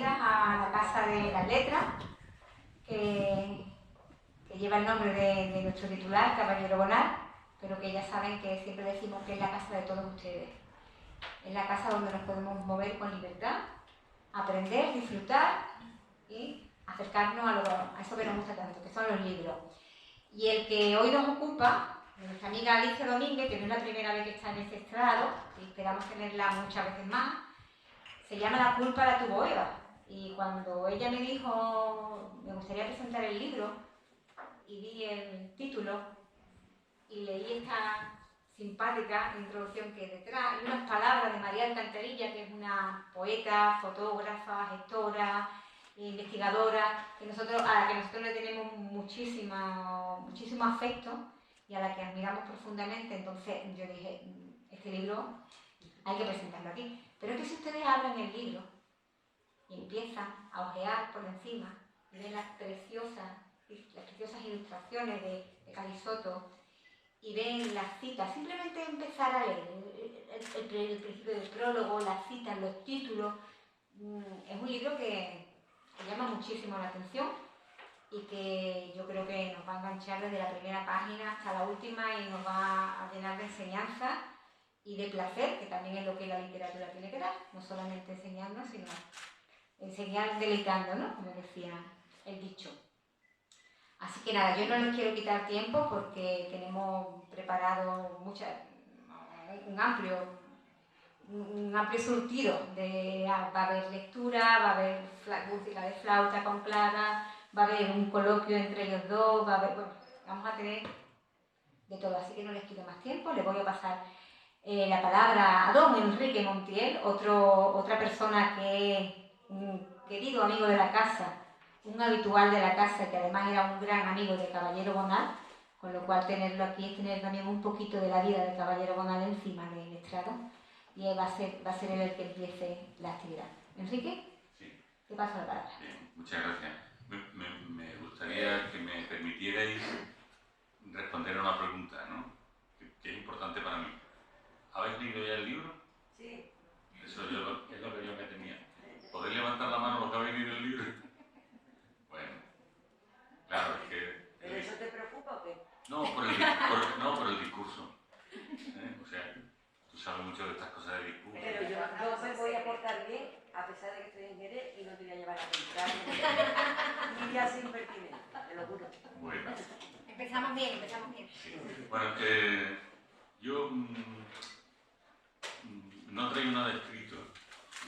bienvenidas a la Casa de las Letras, que lleva el nombre de nuestro titular, Caballero Bonal, pero que ya saben que siempre decimos que es la casa de todos ustedes. Es la casa donde nos podemos mover con libertad, aprender, disfrutar y acercarnos a eso que nos gusta tanto, que son los libros. Y el que hoy nos ocupa, nuestra amiga Alicia Domínguez, que no es la primera vez que está en este estrado, y esperamos tenerla muchas veces más, se llama La culpa la tuvo Eva. Y cuando ella me dijo, me gustaría presentar el libro, y vi el título, y leí esta simpática introducción que hay detrás, y unas palabras de María Alcantarilla, que es una poeta, fotógrafa, gestora, investigadora, a la que nosotros le tenemos muchísimo afecto y a la que admiramos profundamente. Entonces yo dije, este libro hay que presentarlo aquí. Pero es que si ustedes abren el libro y empiezan a ojear por encima y ven las preciosas ilustraciones de Calisoto y ven las citas, simplemente empezar a leer el principio del prólogo, las citas, los títulos, es un libro que llama muchísimo la atención y que yo creo que nos va a enganchar desde la primera página hasta la última y nos va a llenar de enseñanza y de placer, que también es lo que la literatura tiene que dar, no solamente enseñarnos, sino enseñar deleitando, ¿no? Como decía el dicho. Así que nada, yo no les quiero quitar tiempo porque tenemos preparado un amplio surtido. Va a haber lectura, va a haber música de flauta con Clara, va a haber un coloquio entre los dos, vamos a tener de todo. Así que no les quito más tiempo, les voy a pasar la palabra a don Enrique Montiel, otra persona que es un querido amigo de la casa, un habitual de la casa, que además era un gran amigo de Caballero Bonal, con lo cual tenerlo aquí es tener también un poquito de la vida de Caballero Bonal encima del estrado, y va a ser él el que empiece la actividad. ¿Enrique? Sí. Te paso la palabra. Bien, muchas gracias. Me gustaría que me permitierais responder a una pregunta, ¿no? que es importante para mí. ¿Habéis leído ya el libro? Sí. Eso es lo que yo me temía. ¿Podéis levantar la mano los que habéis leído el libro? Bueno, claro, es que... ¿Pero eso te preocupa o qué? No, por el discurso. O sea, tú sabes mucho de estas cosas de discurso. Pero yo me voy a portar bien, a pesar de que estoy en Jerez y no te voy a llevar a comprar. Ni ya sin impertinente, te lo juro. Bueno. Empezamos bien. Sí. Bueno, yo no traigo nada escrito,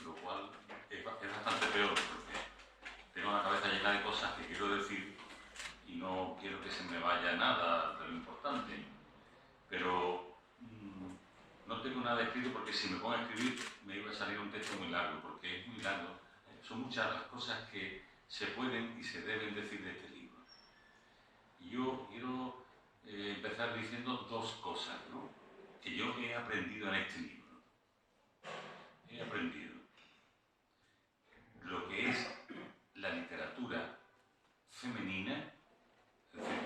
lo cual es bastante peor, porque tengo la cabeza llena de cosas que quiero decir y no quiero que se me vaya nada de lo importante. Pero no tengo nada escrito porque si me pongo a escribir me iba a salir un texto muy largo, porque es muy largo. Son muchas las cosas que se pueden y se deben decir de este libro. Y yo quiero empezar diciendo dos cosas, ¿no?, que yo he aprendido en este libro. He aprendido lo que es la literatura femenina, es decir,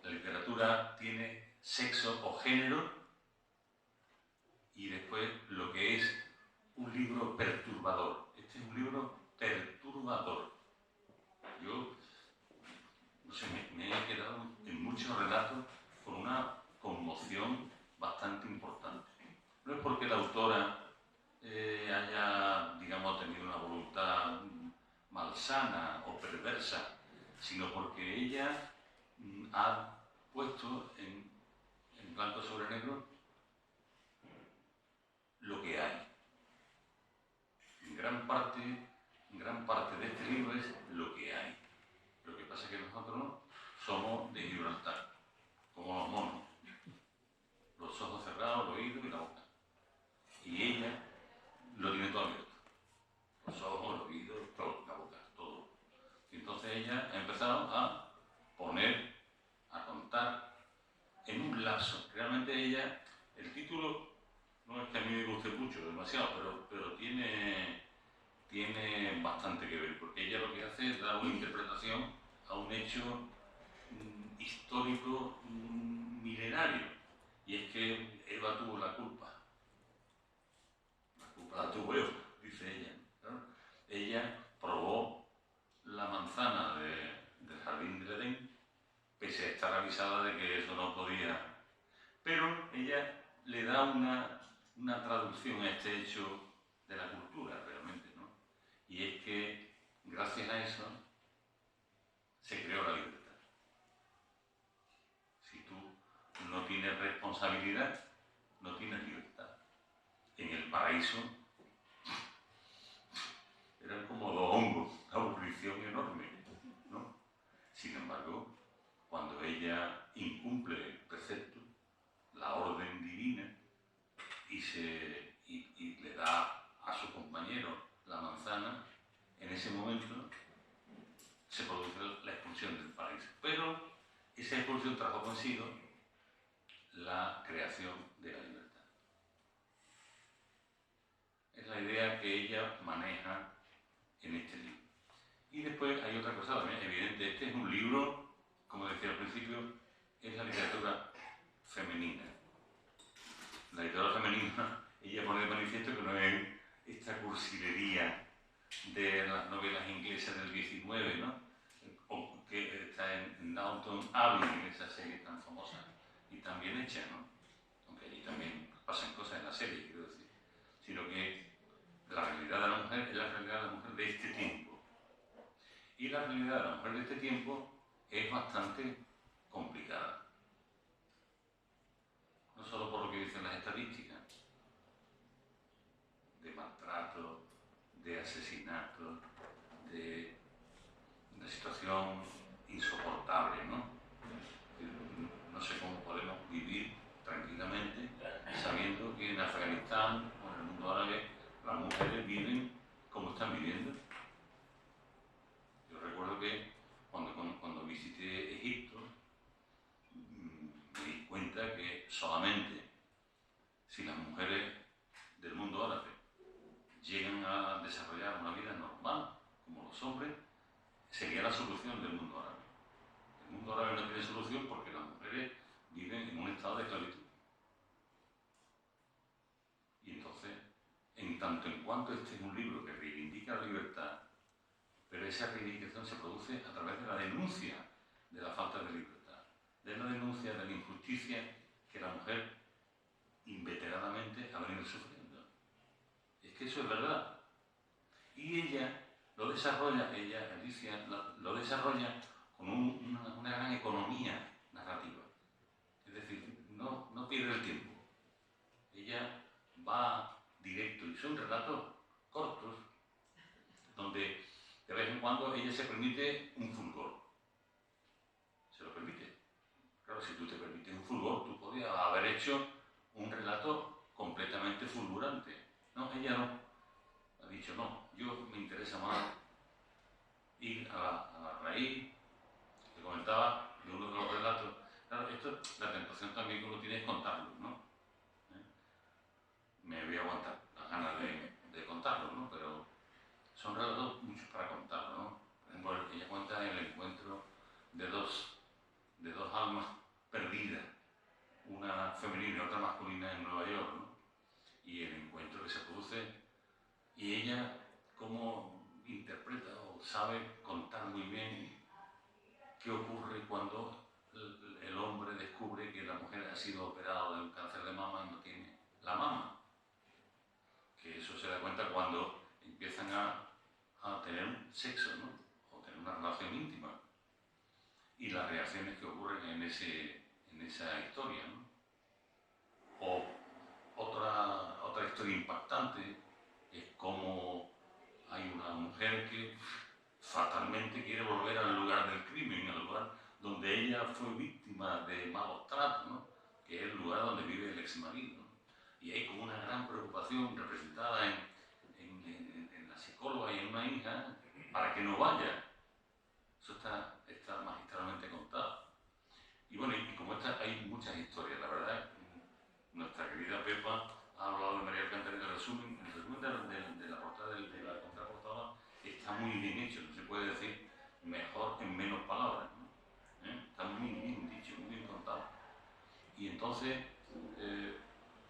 la literatura tiene sexo o género, y después lo que es un libro perturbador. Este es un libro perturbador. Yo, no sé, me he quedado en muchos relatos con una conmoción bastante importante. No es porque la autora haya, digamos, tenido una voluntad malsana o perversa, sino porque ella ha puesto en blanco sobre negro lo que hay. En gran parte de este libro es lo que hay. Lo que pasa es que nosotros somos de Gibraltar, como los monos. Los ojos cerrados, los oídos y la boca. Y ella lo tiene todo abierto. Los ojos, los oídos, todo, la boca, todo. Y entonces ella ha empezado a poner, a contar en un lapso. Realmente ella, el título no es que a mí me guste mucho, demasiado, pero tiene bastante que ver, porque ella lo que hace es dar una interpretación a un hecho histórico milenario, y es que Eva tuvo la culpa. La culpa la tuvo Eva, dice ella, ¿no? Ella probó avisada de que eso no podía. Pero ella le da una traducción a este hecho de la cultura, realmente, ¿no? Y es que, gracias a eso, se creó la libertad. Si tú no tienes responsabilidad, no tienes libertad. En el paraíso eran como dos hongos, una aburrición enorme, ¿no? Sin embargo, cuando ella incumple el precepto, la orden divina, y le da a su compañero la manzana, en ese momento se produce la expulsión del paraíso. Pero esa expulsión trajo consigo la creación de la libertad. Es la idea que ella maneja en este libro. Y después hay otra cosa también evidente. Este es un libro, como decía al principio, es la literatura femenina. La literatura femenina, ella pone de manifiesto que no es esta cursilería de las novelas inglesas del 19, ¿no? O que está en Downton Abbey, esa serie tan famosa y tan bien hecha, ¿no? Aunque allí también pasan cosas en la serie, quiero decir. Sino que la realidad de la mujer es la realidad de la mujer de este tiempo. Y la realidad de la mujer de este tiempo es bastante complicada. No solo por lo que dicen las estadísticas, de maltrato, de asesinato, de una situación insoportable, ¿no? No sé cómo podemos vivir tranquilamente sabiendo que en Afganistán o en el mundo árabe las mujeres viven como están viviendo. Yo recuerdo que cuando visité Egipto me di cuenta que solamente si las mujeres del mundo árabe llegan a desarrollar una vida normal como los hombres, sería la solución del mundo árabe. El mundo árabe no tiene solución porque las mujeres viven en un estado de esclavitud. Y entonces, en tanto en cuanto este es un libro que reivindica la libertad, pero esa reivindicación se produce a través de la denuncia de la falta de libertad, de la denuncia de la injusticia que la mujer inveteradamente ha venido sufriendo. Es que eso es verdad. Y ella lo desarrolla, Alicia, lo desarrolla con una gran economía narrativa. Es decir, no pierde el tiempo. Ella va directo y son relatos cortos donde de vez en cuando ella se permite un fulgor. Se lo permite. Claro, si tú te permites un fulgor, tú podrías haber hecho un relato completamente fulgurante. No, ella no. Ha dicho, no, yo me interesa más ir a la raíz. Te comentaba de uno de los relatos. Claro, esto, la tentación también que uno tiene es contarlo, ¿no? Me voy a aguantar las ganas de contarlo, ¿no? Pero son relatos muchos para contarlo, ¿no? Por ejemplo, ella cuenta el encuentro de dos almas perdidas, una femenina y otra masculina en Nueva York, ¿no? Y el encuentro que se produce, y ella cómo interpreta o sabe contar muy bien qué ocurre cuando el hombre descubre que la mujer ha sido operada de un cáncer de mama y no tiene la mama. Que eso se da cuenta cuando empiezan a tener sexo, ¿no? O tener una relación íntima. Y las reacciones que ocurren en esa historia, ¿no? O otra historia impactante es cómo hay una mujer que fatalmente quiere volver al lugar del crimen, al lugar donde ella fue víctima de malos tratos, ¿no? Que es el lugar donde vive el exmarido. Y hay como una gran preocupación representada en la psicóloga y en una hija para que no vaya. Eso está magistralmente contado. Y bueno, y como esta hay muchas historias, la verdad. Nuestra querida Pepa ha hablado de María Alcántara en el resumen de la portada, de la contraportada, está muy bien hecho, no se puede decir mejor en menos palabras, ¿no? Está muy bien dicho, muy bien contado. Y entonces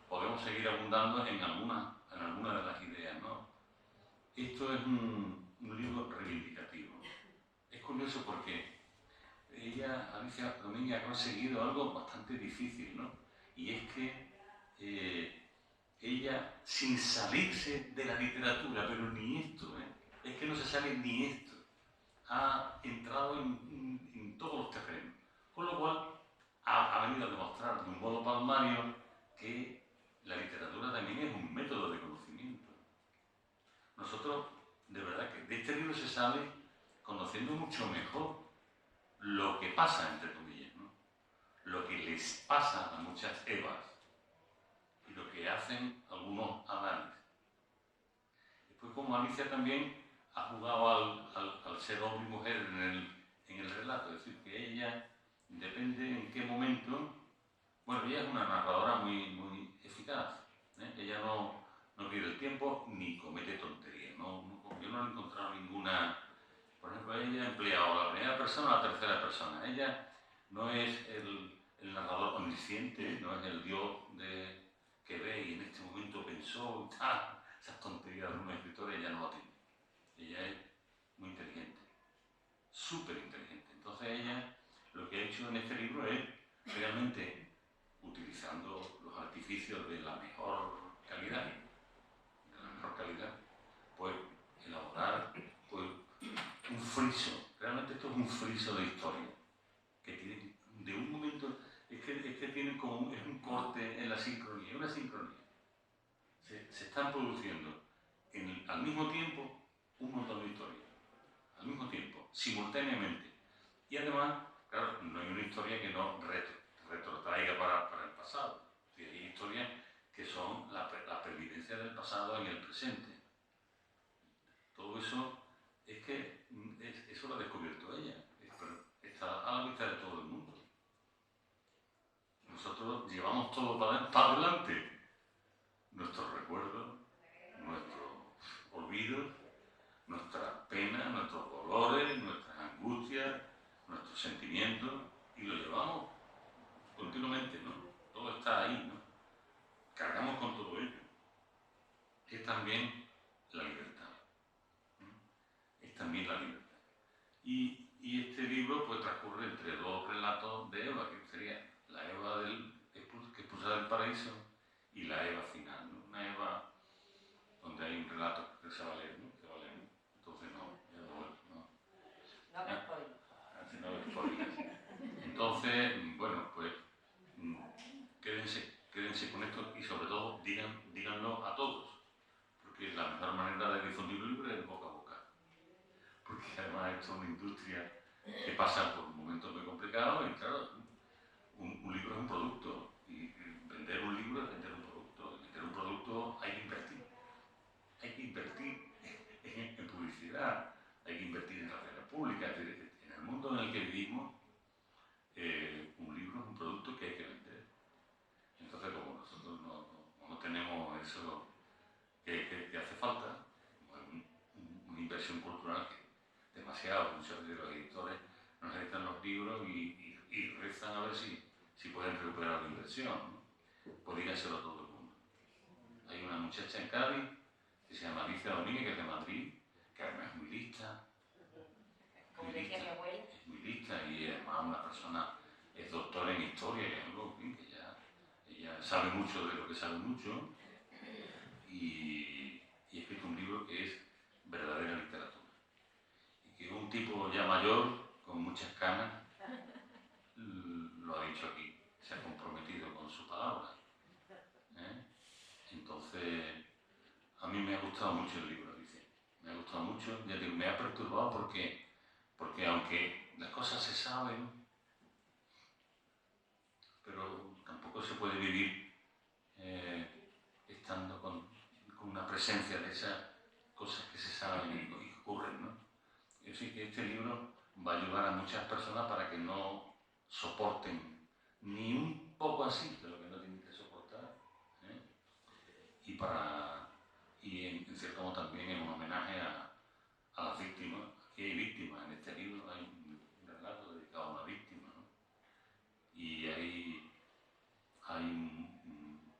podemos seguir abundando en alguna de las ideas, ¿no? Esto es un libro reivindicativo. Es curioso porque ella Alicia Domínguez ha conseguido algo bastante difícil, ¿no? Y es que ella, sin salirse de la literatura, pero ni esto, es que no se sale ni esto, ha entrado en todos los terrenos. Con lo cual, ha venido a demostrar de un modo palmario que la literatura también es un método de conocimiento. Nosotros, de verdad, que de este libro se sale conociendo mucho mejor lo que pasa, entre comillas, ¿no? Lo que les pasa a muchas Evas y lo que hacen algunos Adanes. Después, como Alicia también ha jugado al ser hombre y mujer en el relato, es decir, que ella depende en qué momento. Bueno, ella es una narradora muy eficaz, ¿eh? Ella no pierde el tiempo ni comete tonterías. Yo no he encontrado ninguna. Por ejemplo, ella ha empleado la primera persona o la tercera persona. Ella no es el narrador omnisciente, no es el Dios que ve y en este momento pensó y tal. Esas tonterías de un escritor ella no la tiene. Ella es muy inteligente, súper inteligente. Entonces ella lo que ha hecho en este libro es realmente, utilizando los artificios de la mejor calidad, pues elaborar pues, un friso. Realmente esto es un friso de historia, que tiene de un momento, es que tiene como es un corte en la sincronía, una sincronía. Se están produciendo al mismo tiempo un montón de historias, al mismo tiempo, simultáneamente. Y además, claro, no hay una historia que no retrotraiga para el pasado. Hay historias que son la pervivencia del pasado en el presente. Todo eso es que eso lo ha descubierto ella, está a la vista de todo el mundo. Nosotros llevamos todo para adelante, nuestros recuerdos, nuestros olvidos, nuestras penas, nuestros dolores, nuestras angustias, nuestros sentimientos, y lo llevamos continuamente, ¿no? Todo está ahí, ¿no? Cargamos con todo ello. Es también la libertad. Es también la libertad. Y este libro pues transcurre entre dos relatos de Eva, que sería la Eva que expulsada del paraíso y la Eva final, ¿no? Una Eva donde hay un relato que se va a leer, ¿no? Se va a leer, ¿no? Entonces ya no me spoilers. Entonces, bueno, pues quédense con esto y sobre todo díganlo a todos, porque la mejor manera de difundir un libro es boca a boca, porque además esto es una industria que pasa por momentos muy complicados y claro, un libro es un producto y vender un libro es vender un producto. Vender un producto hay que invertir en publicidad, hay que invertir en relaciones públicas. En el mundo en el que vivimos, un libro es un producto que hay que vender. Entonces, como nosotros no tenemos eso que hace falta, una inversión cultural que demasiado, muchos de los editores nos necesitan los libros y rezan a ver si pueden recuperar la inversión, ¿no? Pues díganselo a todo el mundo. Hay una muchacha en Cádiz que se llama Alicia Domínguez, que es de Madrid, que además es muy lista. Como decía mi abuela. Es muy lista y además una persona es doctora en historia, que es algo que ella sabe mucho de lo que sabe mucho y ha escrito un libro que es verdadera literatura. Y que un tipo ya mayor, con muchas canas, lo ha dicho aquí, se ha comprometido con su palabra. Entonces, a mí me ha gustado mucho el libro, dice. Me ha gustado mucho, ya digo, me ha perturbado porque aunque las cosas se saben, pero tampoco se puede vivir estando con una presencia de esas cosas que se saben y que ocurren, ¿no? Yo sé que este libro va a ayudar a muchas personas para que no soporten ni un poco así de lo que no tienen que soportar, y en cierto modo también es un homenaje a las víctimas. Aquí hay víctimas, en este libro hay un relato dedicado a una víctima, ¿no? Y hay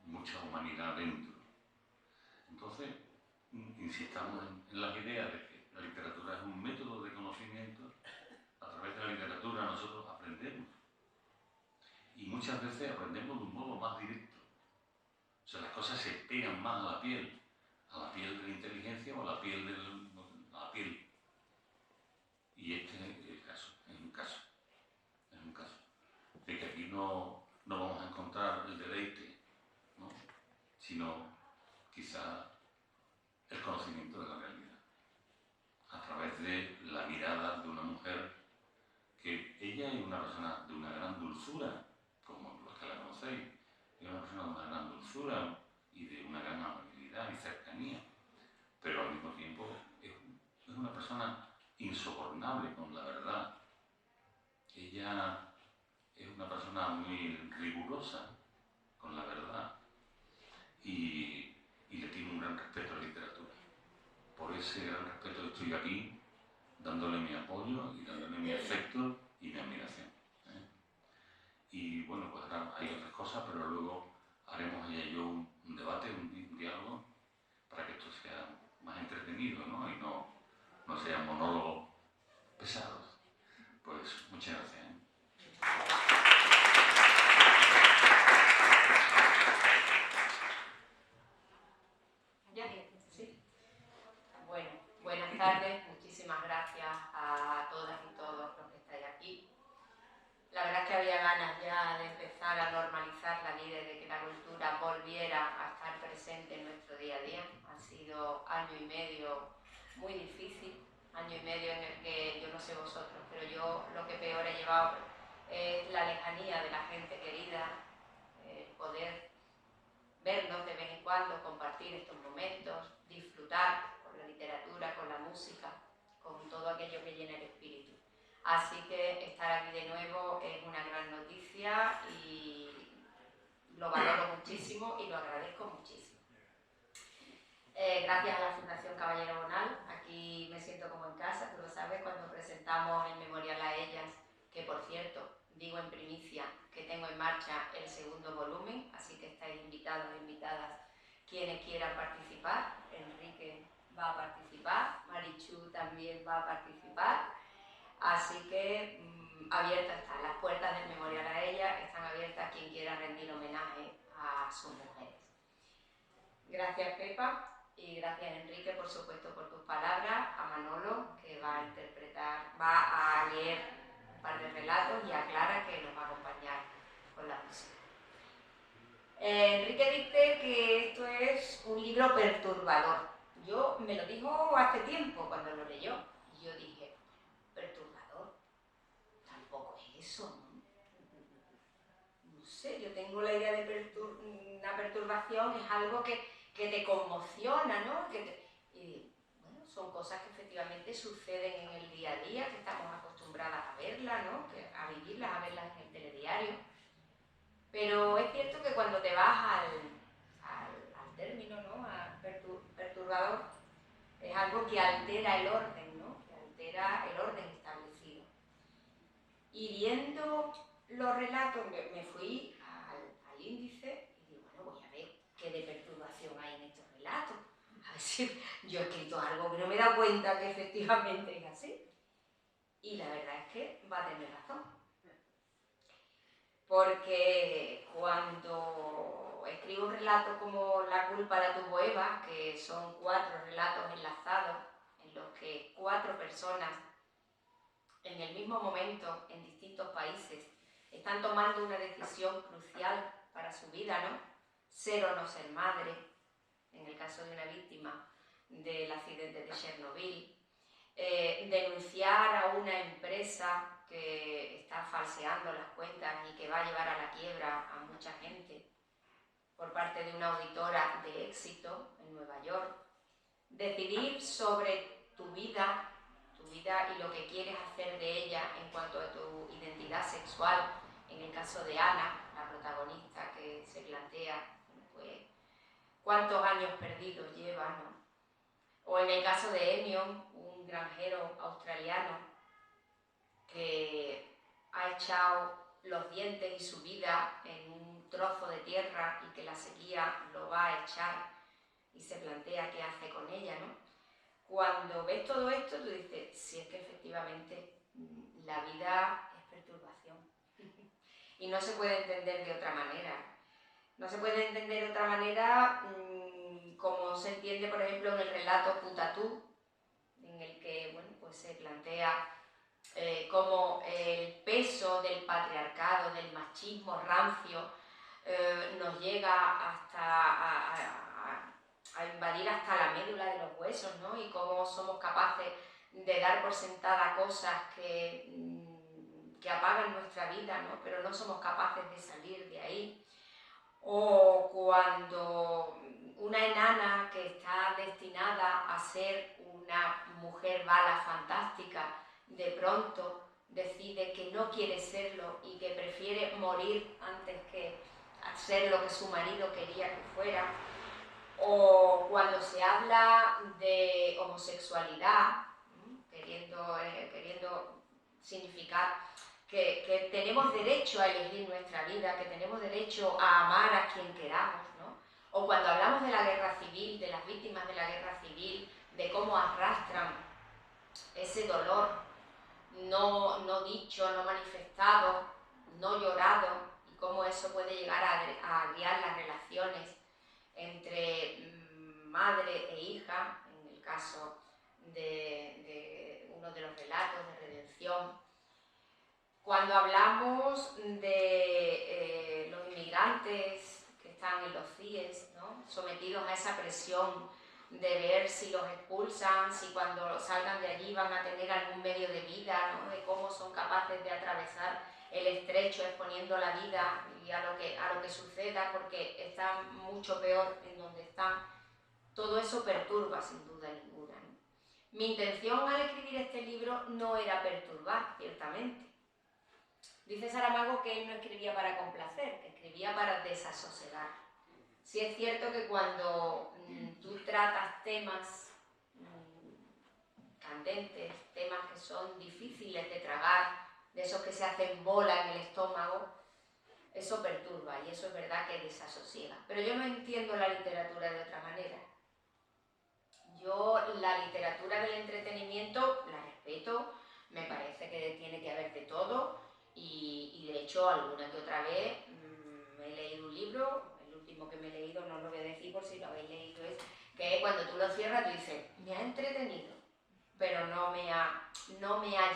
mucha humanidad dentro. Entonces, insistamos en las ideas de que la literatura es un método de conocimiento. A través de la literatura nosotros aprendemos muchas veces aprendemos de un modo más directo. O sea, las cosas se pegan más a la piel de la inteligencia o a la piel a la piel. Y este es el caso, es un caso. De que aquí no vamos a encontrar el deleite, ¿no? Sino quizá el conocimiento de la realidad, a través de la mirada de una mujer que ella es una persona de una gran dulzura, como los que la conocéis, es una persona de una gran dulzura y de una gran amabilidad y cercanía, pero al mismo tiempo es una persona insobornable con la verdad. Ella es una persona muy rigurosa con la verdad y le tiene un gran respeto a la literatura. Por ese gran respeto estoy aquí dándole mi apoyo y dándole mi afecto y mi admiración. Y bueno, pues ahora hay otras cosas, pero luego haremos ella y yo un debate, un diálogo, para que esto sea más entretenido, ¿no? Y no sean monólogos pesados. Pues muchas gracias. Bueno, buenas tardes, muchísimas gracias a todas y todos los que estáis aquí. La verdad es que había ganas ya de empezar a normalizar la vida y de que la cultura volviera a estar presente en nuestro día a día. Ha sido año y medio muy difícil, año y medio en el que, yo no sé vosotros, pero yo lo que peor he llevado es la lejanía de la gente querida, poder vernos de vez en cuando, compartir estos momentos, disfrutar con la literatura, con la música, con todo aquello que llena el espíritu. Así que estar aquí de nuevo es una gran noticia y lo valoro muchísimo y lo agradezco muchísimo. Gracias a la Fundación Caballero Bonal, aquí me siento como en casa, tú lo sabes, cuando presentamos el memorial a ellas, que por cierto, digo en primicia que tengo en marcha el segundo volumen, así que estáis invitados e invitadas quienes quieran participar. Enrique va a participar, Marichu también va a participar, así que abiertas están las puertas del memorial a ellas, están abiertas quien quiera rendir homenaje a sus mujeres. Gracias, Pepa. Y gracias, Enrique, por supuesto, por tus palabras, a Manolo, que va a interpretar, va a leer un par de relatos, y a Clara, que nos va a acompañar con la música. Enrique dice que esto es un libro perturbador. Yo me lo dijo hace tiempo cuando lo leyó, y yo dije, perturbador, tampoco es eso, ¿no? No sé, yo tengo la idea de una perturbación, es algo que te conmociona, ¿no? Y bueno, son cosas que efectivamente suceden en el día a día, que estamos acostumbradas a verlas, ¿no? A vivirlas, a verlas en el telediario. Pero es cierto que cuando te vas al término, ¿no? Perturbador, es algo que altera el orden, ¿no? Que altera el orden establecido. Y viendo los relatos, me fui al índice y digo, bueno, voy a ver qué de perturbación hay en estos relatos. A ver si yo he escrito algo que no me he dado cuenta que efectivamente es así. Y la verdad es que va a tener razón. Porque cuando escribo un relato como La culpa la tuvo Eva, que son 4 relatos enlazados en los que 4 personas en el mismo momento, en distintos países, están tomando una decisión crucial para su vida, ¿no? Ser o no ser madre, en el caso de una víctima del accidente de Chernobyl, denunciar a una empresa que está falseando las cuentas y que va a llevar a la quiebra a mucha gente por parte de una auditora de éxito en Nueva York, decidir sobre tu vida y lo que quieres hacer de ella en cuanto a tu identidad sexual, en el caso de Ana, la protagonista, que se plantea, pues, cuántos años perdidos lleva, ¿no? O en el caso de Enion, un granjero australiano que ha echado los dientes y su vida en un trozo de tierra y que la sequía lo va a echar y se plantea qué hace con ella, ¿no? Cuando ves todo esto, tú dices, si es que efectivamente la vida es perturbación. y no se puede entender de otra manera. No se puede entender de otra manera como se entiende, por ejemplo, en el relato Putatú, en el que bueno, pues se plantea cómo el peso del patriarcado, del machismo rancio, nos llega hasta a invadir hasta la médula de los huesos, ¿no? Y cómo somos capaces de dar por sentada cosas que apagan nuestra vida, ¿no? Pero no somos capaces de salir de ahí. O cuando una enana que está destinada a ser una mujer bala fantástica, de pronto decide que no quiere serlo y que prefiere morir antes que ser lo que su marido quería que fuera. O cuando se habla de homosexualidad, queriendo significar que tenemos derecho a elegir nuestra vida, que tenemos derecho a amar a quien queramos, ¿no? O cuando hablamos de la guerra civil, de las víctimas de la guerra civil, de cómo arrastran ese dolor no dicho, no manifestado, no llorado, y cómo eso puede llegar a guiar las relaciones entre madre e hija, en el caso de uno de los relatos de redención. Cuando hablamos de los inmigrantes que están en los CIES, ¿no? Sometidos a esa presión de ver si los expulsan, si cuando salgan de allí van a tener algún medio de vida, ¿no? De cómo son capaces de atravesar el estrecho exponiendo la vida y a lo que suceda, porque están mucho peor en donde están. Todo eso perturba sin duda ninguna, ¿no? Mi intención al escribir este libro no era perturbar, ciertamente. Dice Saramago que él no escribía para complacer, que escribía para desasosegar. Sí es cierto que cuando tú tratas temas candentes, temas que son difíciles de tragar, de esos que se hacen bola en el estómago, eso perturba y eso es verdad que desasosiega. Pero yo no entiendo la literatura de otra manera. Yo la literatura del entretenimiento la respeto, me parece que tiene que haber de todo y de hecho alguna que otra vez me he leído un libro, el último que me he leído no lo voy a decir por si lo habéis leído, es que cuando tú lo cierras tú dices, me ha entretenido, pero no me ha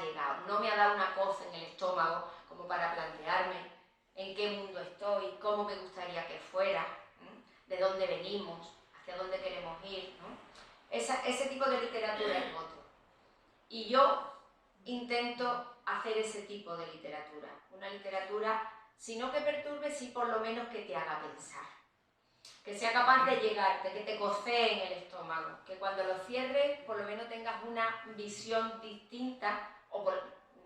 llegado, no me ha dado una cosa en el estómago como para plantearme en qué mundo estoy, cómo me gustaría que fuera, de dónde venimos, hacia dónde queremos ir, ¿no? Ese tipo de literatura es otro. Y yo intento hacer ese tipo de literatura. Una literatura, si no que perturbe, sí por lo menos que te haga pensar. Que sea capaz de llegarte, que te cocee en el estómago. Que cuando lo cierres, por lo menos tengas una visión distinta,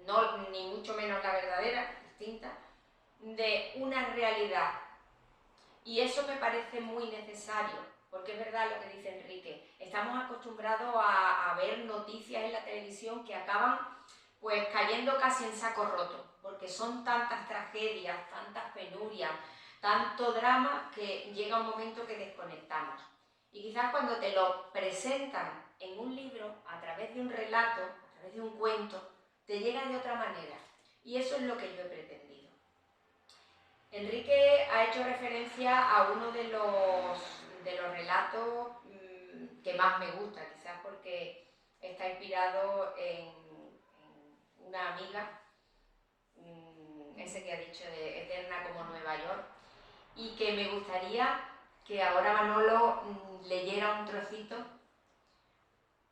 no ni mucho menos la verdadera, distinta, de una realidad. Y eso me parece muy necesario. Porque es verdad lo que dice Enrique, estamos acostumbrados a ver noticias en la televisión que acaban pues cayendo casi en saco roto, porque son tantas tragedias, tantas penurias, tanto drama que llega un momento que desconectamos. Y quizás cuando te lo presentan en un libro, a través de un relato, a través de un cuento, te llega de otra manera. Y eso es lo que yo he pretendido. Enrique ha hecho referencia a uno de los relatos que más me gusta, quizás porque está inspirado en una amiga, ese que ha dicho de Eterna como Nueva York, y que me gustaría que ahora Manolo leyera un trocito,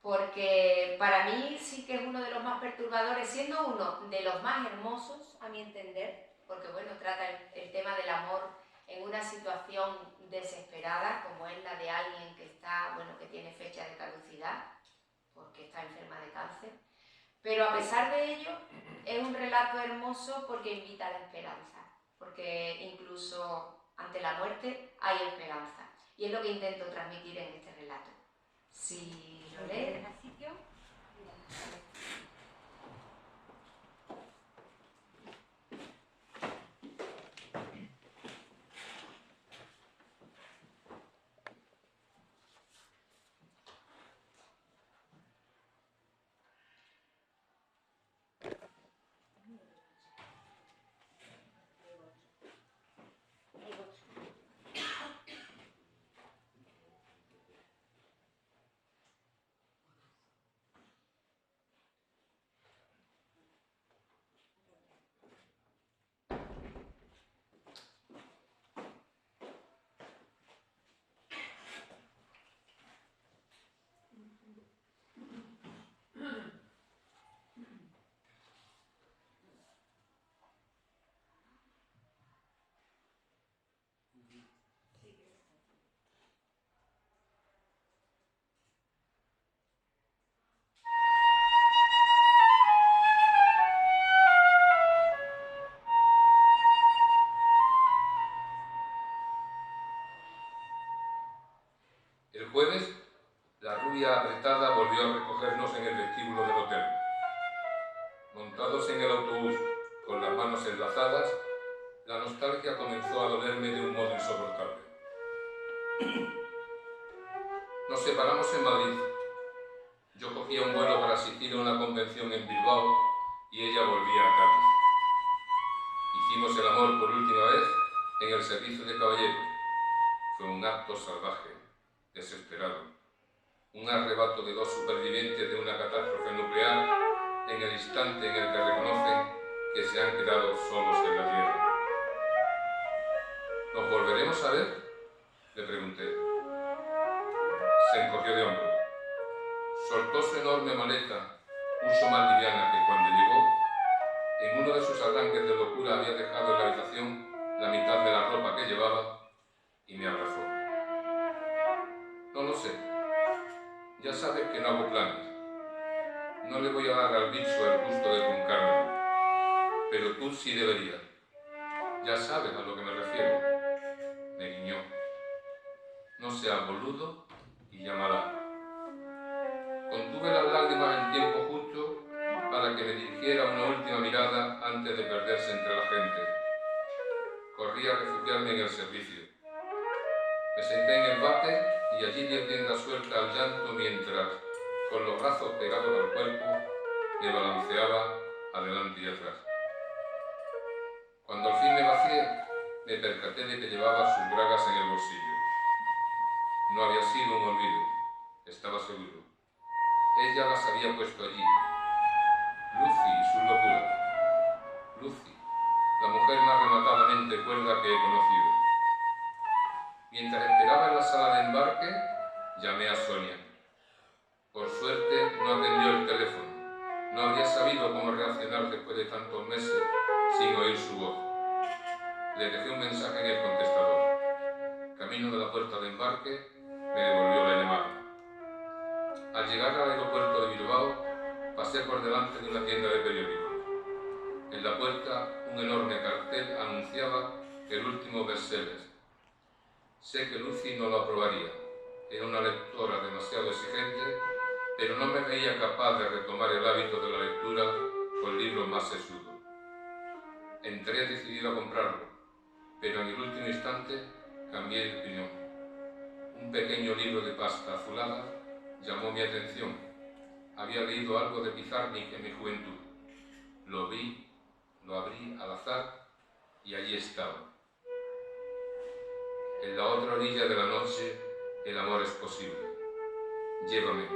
porque para mí sí que es uno de los más perturbadores, siendo uno de los más hermosos, a mi entender, porque bueno, trata el tema del amor en una situación desesperada, como es la de alguien que está, bueno, que tiene fecha de caducidad, porque está enferma de cáncer. Pero a pesar de ello, es un relato hermoso porque invita a la esperanza, porque incluso ante la muerte hay esperanza. Y es lo que intento transmitir en este relato. Si lo lees, jueves, la rubia apretada volvió a recogernos en el vestíbulo del hotel. Montados en el autobús, con las manos enlazadas, la nostalgia comenzó a dolerme de un modo insoportable. Nos separamos en Madrid. Yo cogía un vuelo para asistir a una convención en Bilbao y ella volvía a Cádiz. Hicimos el amor por última vez en el servicio de caballeros. Fue un acto salvaje, desesperado, un arrebato de dos supervivientes de una catástrofe nuclear en el instante en el que reconocen que se han quedado solos en la tierra. ¿Nos volveremos a ver?, le pregunté. Se encogió de hombros. Soltó su enorme maleta, mucho más liviana que cuando llegó. En uno de sus arranques de locura había dejado en la habitación la mitad de la ropa que llevaba y me abrazó. No lo sé. Ya sabes que no hago planes. No le voy a dar al bicho el gusto de truncármelo. Pero tú sí deberías. Ya sabes a lo que me refiero. Me guiñó. No seas boludo y llámala. Contuve las lágrimas en tiempo justo para que me dirigiera una última mirada antes de perderse entre la gente. Corrí a refugiarme en el servicio. Me senté en el váter y allí di rienda suelta al llanto mientras, con los brazos pegados al cuerpo, me balanceaba adelante y atrás. Cuando al fin me vacié, me percaté de que llevaba sus bragas en el bolsillo. No había sido un olvido, estaba seguro. Ella las había puesto allí. Lucy y sus locuras. Lucy, la mujer más rematadamente cuerda que he conocido. Mientras esperaba en la sala de embarque, llamé a Sonia. Por suerte no atendió el teléfono. No habría sabido cómo reaccionar después de tantos meses sin oír su voz. Le dejé un mensaje en el contestador. Camino de la puerta de embarque, me devolvió la llamada. Al llegar al aeropuerto de Bilbao, pasé por delante de una tienda de periódicos. En la puerta, un enorme cartel anunciaba el último bestseller. Sé que Lucy no lo aprobaría. Era una lectora demasiado exigente, pero no me veía capaz de retomar el hábito de la lectura con libros más sesudos. Entré decidido a comprarlo, pero en el último instante cambié de opinión. Un pequeño libro de pasta azulada llamó mi atención. Había leído algo de Pizarnik en mi juventud. Lo vi, lo abrí al azar y allí estaba. En la otra orilla de la noche, el amor es posible. Llévame,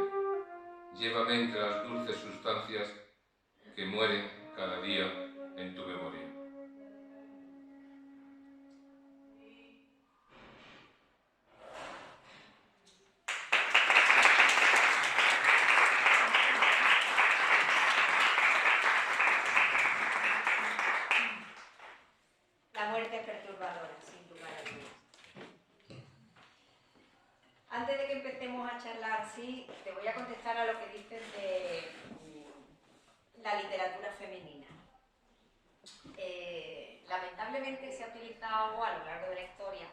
llévame entre las dulces sustancias que mueren cada día en tu memoria. La muerte es perturbadora, sin lugar a dudas. Antes de que empecemos a charlar así, te voy a contestar a lo que dices de la literatura femenina. Lamentablemente se ha utilizado a lo largo de la historia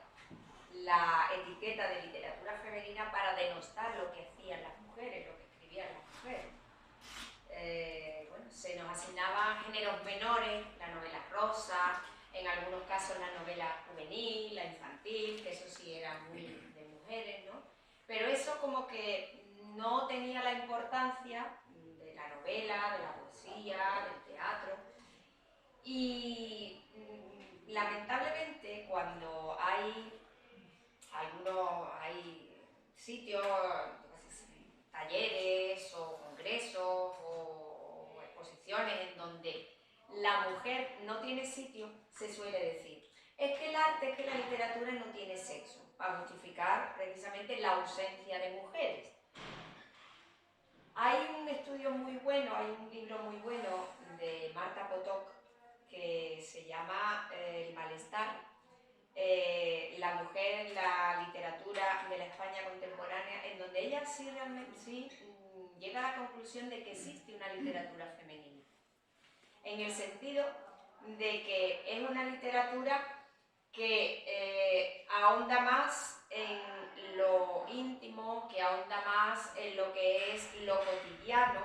la etiqueta de literatura femenina para denostar lo que hacían las mujeres, lo que escribían las mujeres. Bueno, se nos asignaban géneros menores, la novela rosa, en algunos casos la novela juvenil, la infantil, que eso sí era muy de mujeres, ¿no? Pero eso como que no tenía la importancia de la novela, de la poesía, del teatro. Y lamentablemente cuando hay sitios, talleres o congresos o exposiciones en donde la mujer no tiene sitio, se suele decir, es que el arte, es que la literatura no tiene sexo, para justificar precisamente la ausencia de mujeres. Hay un estudio muy bueno, hay un libro muy bueno de Marta Potok que se llama El malestar, la mujer en la literatura de la España contemporánea, en donde ella sí realmente llega a la conclusión de que existe una literatura femenina, en el sentido de que es una literatura que ahonda más en lo íntimo, que ahonda más en lo que es lo cotidiano,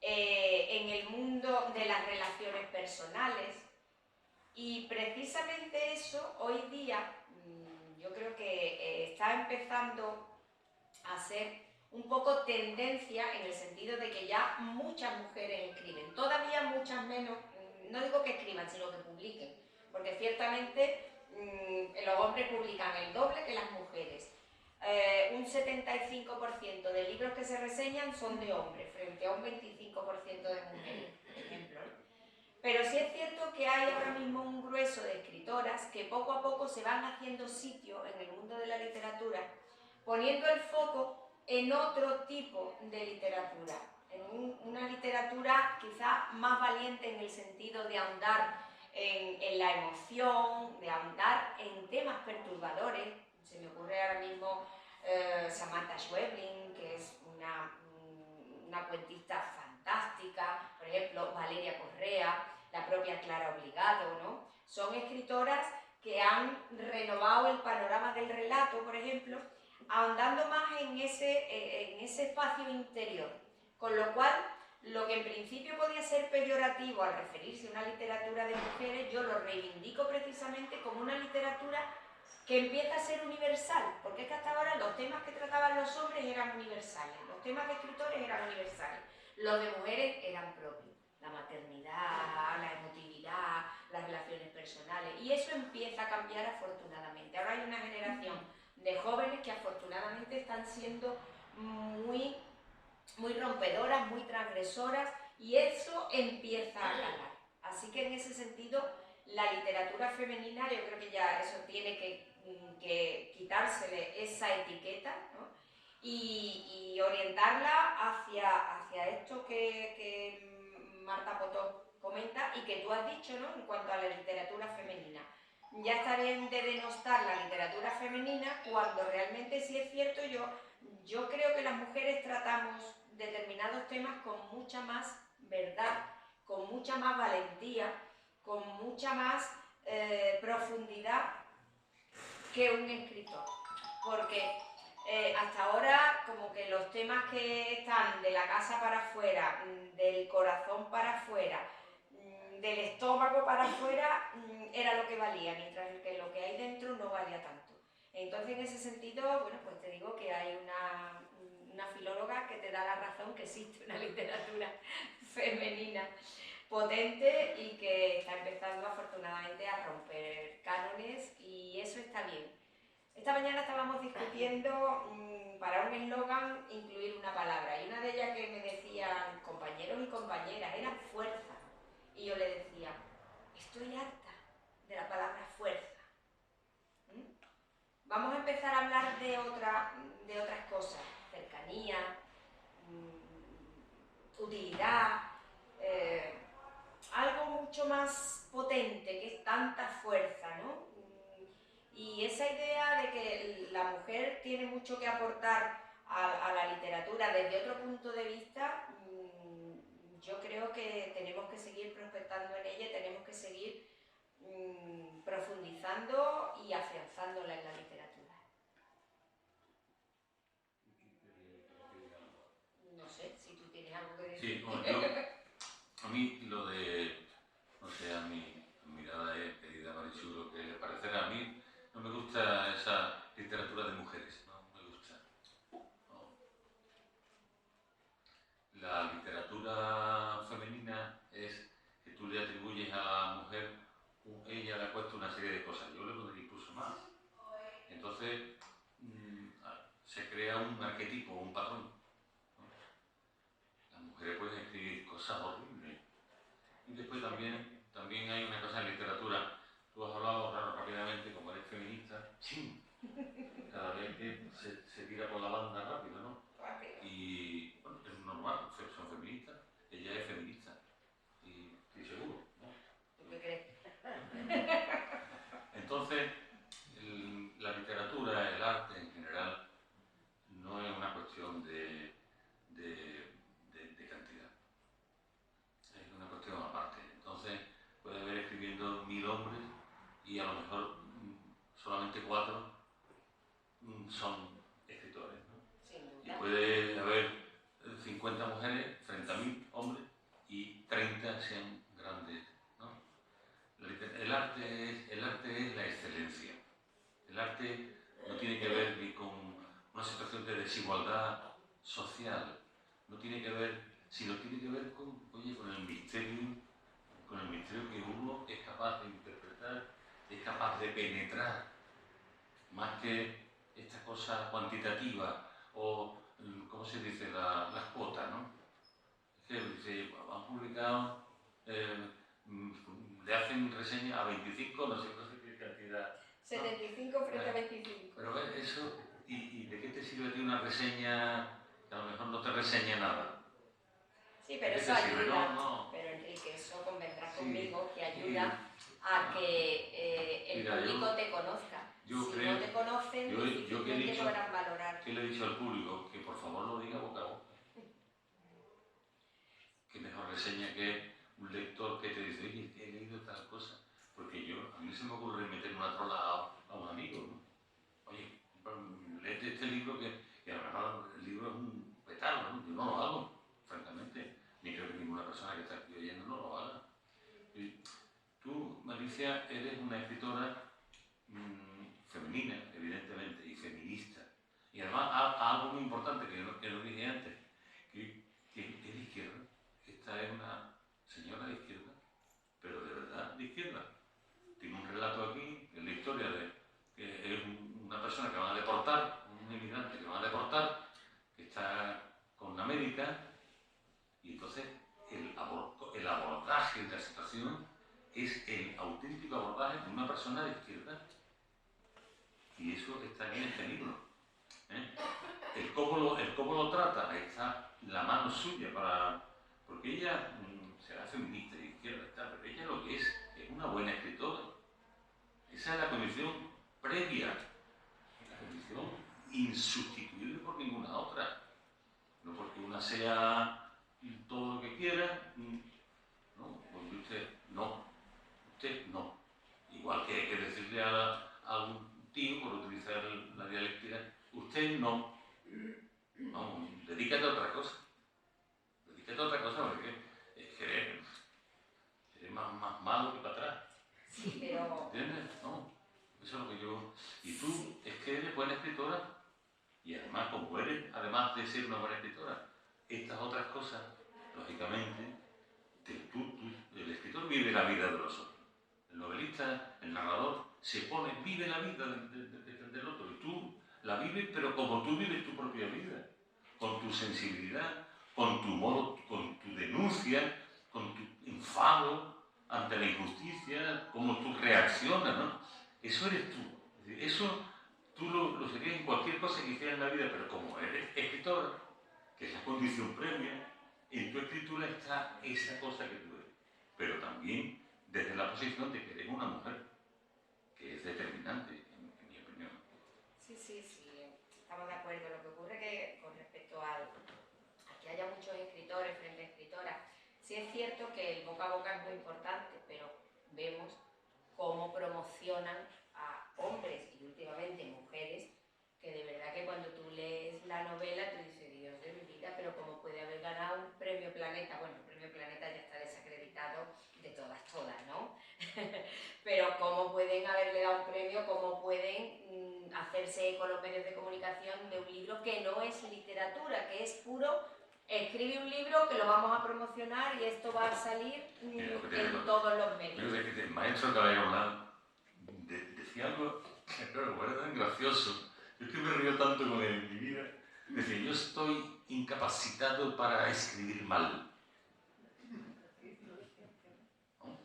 en el mundo de las relaciones personales. Y precisamente eso hoy día yo creo que está empezando a ser un poco tendencia, en el sentido de que ya muchas mujeres escriben, todavía muchas menos, no digo que escriban, sino que publiquen, porque ciertamente los hombres publican el doble que las mujeres. Un 75% de libros que se reseñan son de hombres, frente a un 25% de mujeres, por ejemplo, ¿no? Pero sí es cierto que hay ahora mismo un grueso de escritoras que poco a poco se van haciendo sitio en el mundo de la literatura, poniendo el foco en otro tipo de literatura, en una literatura quizá más valiente en el sentido de ahondar en la emoción, de ahondar en temas perturbadores. Se me ocurre ahora mismo Samantha Schweblin, que es una cuentista fantástica, por ejemplo, Valeria Correa, la propia Clara Obligado, ¿no? Son escritoras que han renovado el panorama del relato, por ejemplo, ahondando más en ese espacio interior, con lo cual, lo que en principio podía ser peyorativo al referirse a una literatura de mujeres, yo lo reivindico precisamente como una literatura que empieza a ser universal, porque es que hasta ahora los temas que trataban los hombres eran universales, los temas de escritores eran universales, los de mujeres eran propios, la maternidad, la emotividad, las relaciones personales, y eso empieza a cambiar afortunadamente. Ahora hay una generación de jóvenes que afortunadamente están siendo muy rompedoras, muy transgresoras, y eso empieza a calar. Así que en ese sentido, la literatura femenina, yo creo que ya eso tiene que quitársele esa etiqueta, ¿no? y orientarla hacia esto que Marta Potó comenta y que tú has dicho, ¿no? En cuanto a la literatura femenina. Ya está bien de denostar la literatura femenina, cuando realmente sí es cierto. Yo creo que las mujeres tratamos determinados temas con mucha más verdad, con mucha más valentía, con mucha más profundidad que un escritor, porque hasta ahora como que los temas que están de la casa para afuera, del corazón para afuera, del estómago para afuera, era lo que valía, mientras que lo que hay dentro no valía tanto. Entonces, en ese sentido, bueno, pues te digo que hay una filóloga que te da la razón, que existe una literatura femenina potente y que está empezando afortunadamente a romper cánones, y eso está bien. Esta mañana estábamos discutiendo para un eslogan incluir una palabra, y una de ellas que me decían compañeros y compañeras era fuerza, y yo le decía, estoy harta de la palabra fuerza. Vamos a empezar a hablar de otras cosas, cercanía, utilidad, algo mucho más potente, que es tanta fuerza, ¿no? Y esa idea de que la mujer tiene mucho que aportar a la literatura desde otro punto de vista, yo creo que tenemos que seguir prospectando en ella, tenemos que seguir profundizando y afianzándola en la literatura. No sé, si tú tienes algo que decir. Sí, bueno, a mí lo de, no sé, a mi mirada es, querida Marichu, lo que le parecerá a mí, no me gusta esa literatura de mujeres, no me gusta. No. La literatura femenina es que tú le atribuyes a la mujer, ella le ha puesto una serie de cosas, yo le pondría incluso más. Entonces se crea un arquetipo, un patrón, ¿no? Las mujeres pueden escribir cosas horribles. Y después también hay una cosa en literatura. Tú has hablado rápidamente, como eres feminista, ¡chim! Cada vez que se tira por la banda rápido, ¿no? Y bueno, es normal, son feministas, ella es feminista, y estoy seguro, ¿no? ¿Tú qué crees? Entonces, la literatura, el arte en general, no es una cuestión de cantidad, es una cuestión aparte. Entonces, puede haber escribiendo 1000 hombres y a lo mejor solamente 4 son escritores, ¿no? Sin Y duda. puede haber 50 mujeres frente a 1000 hombres y 30 sean grandes, ¿no? El arte es la excelencia. El arte no tiene que ver ni con una situación de desigualdad social, no tiene que ver, sino tiene que ver con, oye, con el misterio que uno es capaz de interpretar, es capaz de penetrar, más que esta cosa cuantitativa o, ¿cómo se dice?, las cuotas, ¿no? Es que se han publicado, le hacen reseña a 25, no sé qué cantidad. 75 frente a 25. Pero ves, eso, ¿y de qué te sirve a ti una reseña que a lo mejor no te reseña nada? Sí, pero ¿De qué eso te sirve? ayuda. No. Pero Enrique, eso convendrás Sí, conmigo que sí. ayuda a que el Mira, público te conozca. yo Si creo- no te conocen, yo que he difícilmente dicho- podrán valorar. ¿Qué le he dicho al público? Que por favor lo diga boca a boca. Que mejor reseña que un lector que te dice, oye, he leído tal cosa. Porque a mí se me ocurre meter una trola a un amigo, ¿no? Oye, léete este libro que a lo mejor el libro es un petardo, ¿no? Yo no lo hago, francamente. Ni creo que ninguna persona que está aquí oyendo no lo haga. Y tú, Malicia, eres una escritora femenina, evidentemente, y feminista. Y además, algo muy importante que lo dije antes, que es de izquierda. Esta es una señora de izquierda, pero de verdad de izquierda. Tiene un relato aquí, en la historia de que es una persona que van a deportar, un inmigrante que van a deportar, que está con América, y entonces el abordaje de la situación es el auténtico abordaje de una persona de izquierda. Y eso está en este libro. ¿Eh? El cómo lo trata, ahí está la mano suya porque ella será feminista de izquierda, pero ella lo que es una buena escritora. Esa es la condición previa, la condición insustituible por ninguna otra. No porque una sea todo lo que quiera, no, porque usted no. Igual que hay que decirle a algún tío, por utilizar la dialéctica, usted no. No, dedícate a otra cosa. Dedícate a otra cosa porque es que eres más malo que para atrás. Sí, pero... ¿Entiendes? No. Eso es lo que yo... Y tú, es que eres buena escritora. Y además, como eres, además de ser una buena escritora, estas otras cosas, lógicamente, el escritor vive la vida de los otros. El novelista, el narrador, vive la vida del otro. Y tú la vives, pero como tú vives tu propia vida. Con tu sensibilidad, con tu modo, con tu denuncia, con tu enfado ante la injusticia, cómo tú reaccionas, ¿no? Eso eres tú. Es decir, eso tú lo serías en cualquier cosa que hicieras en la vida, pero como eres escritora, que es la condición previa, en tu escritura está esa cosa que tú eres. Pero también desde la posición de que eres una mujer, que es determinante, en mi opinión. Sí, estamos de acuerdo. Lo que ocurre es que con respecto a que haya muchos escritores frente a escritoras, sí es cierto que el boca a boca es muy importante, pero vemos cómo promocionan a hombres y últimamente mujeres, que de verdad que cuando tú lees la novela tú dices, Dios de mi vida, pero cómo puede haber ganado un premio Planeta. Bueno, el premio Planeta ya está desacreditado de todas, ¿no? Pero cómo pueden haberle dado un premio, cómo pueden hacerse con los medios de comunicación de un libro que no es literatura, que es puro, escribe un libro que lo vamos a promocionar y esto va a salir en todos los medios. El maestro Caballero decía algo que me parece tan gracioso. Yo es que me río tanto con él en mi vida. Decía, yo estoy incapacitado para escribir mal. ¿No?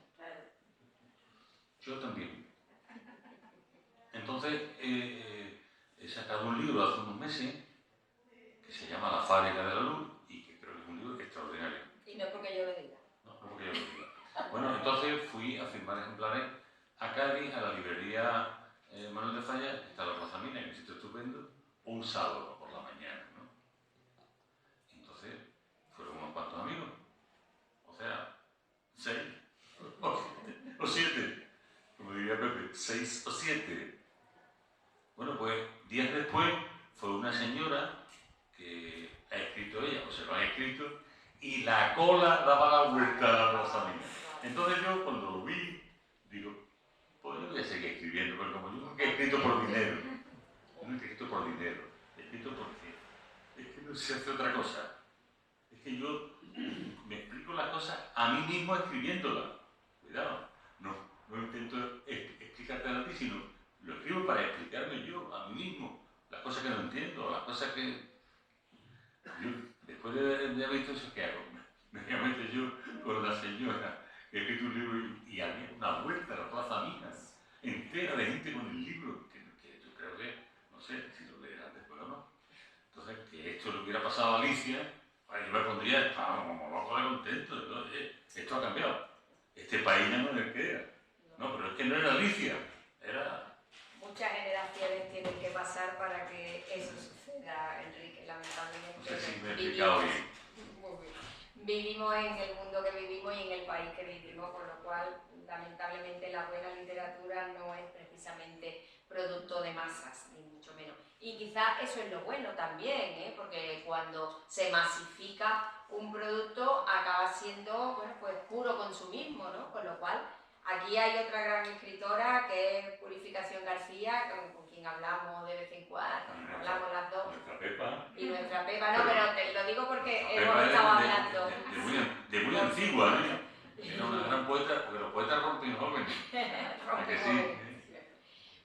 Yo también. Entonces, he sacado un libro hace unos meses que se llama La fábrica de la luz y que creo que es un libro extraordinario. Y no es porque yo lo diga. No porque yo lo diga. Bueno, entonces fui a firmar ejemplares a Cádiz, a la librería Manuel de Falla, que está en la Plaza Mina, en un sitio estupendo, un sábado por la mañana, ¿no? Entonces, fueron unos cuantos amigos. O sea, 6 o 7, como diría Pepe, 6 o 7. Bueno, pues días después fue una señora que ha escrito ella, o se lo ha escrito, y la cola daba la vuelta a la Plaza Mina. Entonces yo cuando lo vi, digo, pues yo voy a seguir escribiendo, pero como yo nunca he escrito por dinero, yo nunca he escrito por dinero, he escrito porque es que no se hace otra cosa. Es que yo me explico las cosas a mí mismo escribiéndolas. Cuidado, no intento explicarte a ti, sino lo escribo para explicarme yo a mí mismo las cosas que no entiendo, las cosas que... Yo, después de haber visto eso, ¿qué hago? Me voy a meter yo con la señora que ha escrito un libro y había una vuelta a la Plaza Mina entera de gente con el libro, que yo creo que, no sé si lo leerán después o no. Entonces, que esto le hubiera pasado a Alicia, yo me pondría, como loco de contento, de, oye, esto ha cambiado. Este país ya no es el que era. No, pero es que no era Alicia, era... Muchas generaciones tienen que pasar para que eso suceda, Enrique, lamentablemente. No sé si me he explicado bien. Vivimos en el mundo que vivimos y en el país que vivimos, con lo cual, lamentablemente, la buena literatura no es precisamente producto de masas, ni mucho menos. Y quizás eso es lo bueno también, porque cuando se masifica un producto acaba siendo, bueno, pues puro consumismo, ¿no? Con lo cual, aquí hay otra gran escritora que es Purificación García, con quien hablamos de vez en cuando, hablamos las dos. Nuestra Pepa. Y nuestra Pepa, no, pero te lo digo porque Pepa hemos estado hablando. De muy antigua, ¿eh? Era una gran poeta, porque los poetas rompen jóvenes. ¿A que sí?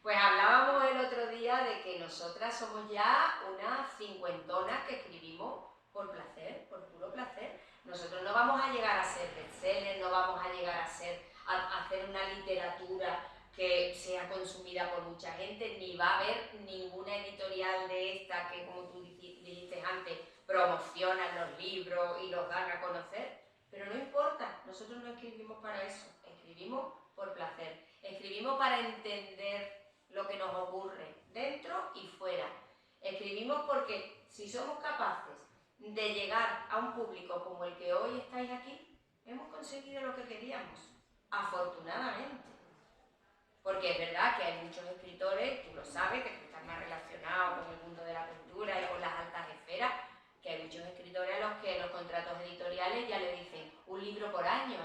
Pues hablábamos el otro día de que nosotras somos ya unas cincuentonas que escribimos por placer, por puro placer. Nosotros no vamos a llegar a ser bestsellers, no vamos a llegar a hacer una literatura que sea consumida por mucha gente, ni va a haber ninguna editorial de esta que, como tú dijiste antes, promocionan los libros y los dan a conocer. Pero no importa, nosotros no escribimos para eso, escribimos por placer, escribimos para entender lo que nos ocurre dentro y fuera. Escribimos porque si somos capaces de llegar a un público como el que hoy estáis aquí, hemos conseguido lo que queríamos, afortunadamente. Porque es verdad que hay muchos escritores, tú lo sabes, que tú estás más relacionado con el mundo de la cultura y con las altas esferas, que hay muchos escritores a los que los contratos editoriales ya le dicen un libro por año,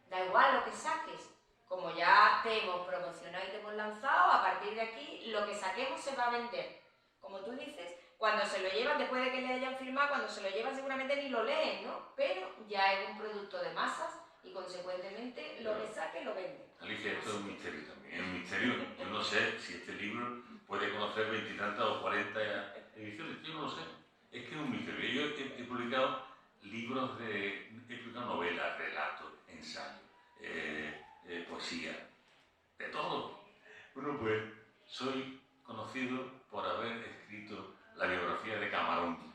da igual lo que saques. Como ya te hemos promocionado y te hemos lanzado, a partir de aquí lo que saquemos se va a vender. Como tú dices, cuando se lo llevan, después de que le hayan firmado, cuando se lo llevan seguramente ni lo leen, ¿no? Pero ya es un producto de masas y consecuentemente lo que saque lo vende. Alicia, esto es un misterio también, es un misterio. Yo no sé si este libro puede conocer 20 y tantas o 40 ediciones, yo no lo sé. Es que es un misterio. Yo he publicado libros he publicado novelas, relatos, ensayos, poesía, de todo. Bueno, pues soy conocido por haber escrito la biografía de Camarón.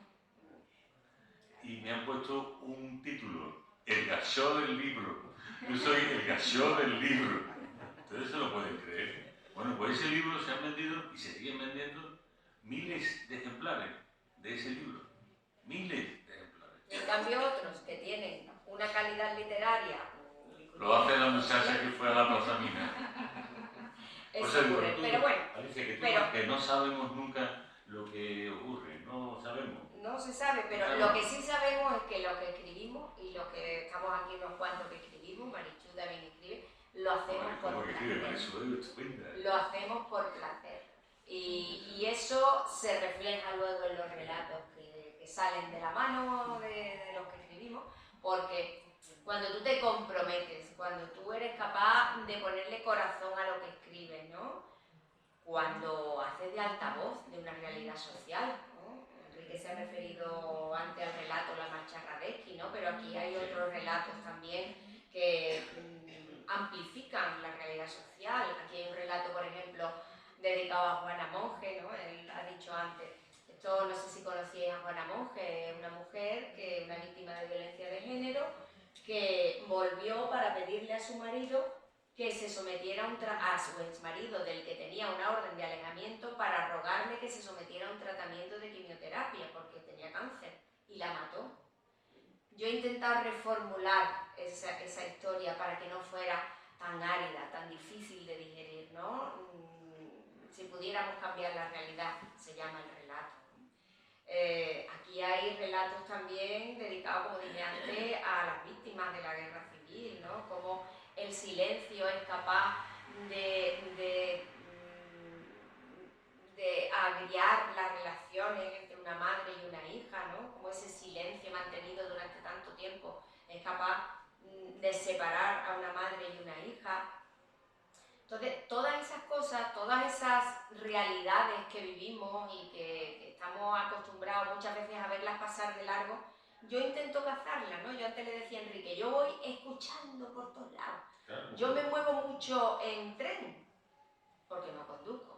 Y me han puesto un título, El Gachó del libro. Yo soy el Gachó del libro. ¿Ustedes se lo pueden creer? Bueno, pues ese libro se han vendido y se siguen vendiendo miles de ejemplares de ese libro. Miles de ejemplares. En cambio otros que tienen una calidad literaria... Lo hace la muchacha que fue a la Plaza Mina. Eso ocurre, pero bueno... Alicia, que no sabemos nunca lo que ocurre, no sabemos. No se sabe, pero lo que sí sabemos es que lo que escribimos y lo que estamos aquí unos cuantos que escribimos, Marichu también escribe, lo hacemos por placer. Lo hacemos por placer. Y eso se refleja luego en los relatos que salen de la mano de los que escribimos, porque cuando tú te comprometes, cuando tú eres capaz de ponerle corazón a lo que escribes, ¿no? Cuando haces de altavoz de una realidad social, ¿no? Enrique se ha referido antes al relato La Marcha Radetzky, ¿no? Pero aquí hay otros relatos también que amplifican la realidad social. Aquí hay un relato, por ejemplo, dedicado a Juana Monge, ¿no? Él ha dicho antes, esto no sé si conocíais a Juana Monge, es una mujer, una víctima de violencia de género, que volvió para pedirle a su marido que se sometiera a su exmarido, del que tenía una orden de alejamiento, para rogarle que se sometiera a un tratamiento de quimioterapia, porque tenía cáncer, y la mató. Yo he intentado reformular esa historia para que no fuera tan árida, tan difícil de digerir, ¿no? si pudiéramos cambiar la realidad, se llama el relato. Aquí hay relatos también dedicados, como dije antes, a las víctimas de la guerra civil, ¿no? Cómo el silencio es capaz de agriar las relaciones entre una madre y una hija, ¿no? Como ese silencio mantenido durante tanto tiempo es capaz de separar a una madre y una hija. Entonces, todas esas cosas, todas esas realidades que vivimos y que estamos acostumbrados muchas veces a verlas pasar de largo, yo intento cazarlas, ¿no? Yo antes le decía a Enrique, yo voy escuchando por todos lados. Claro. Yo me muevo mucho en tren, porque no conduzco.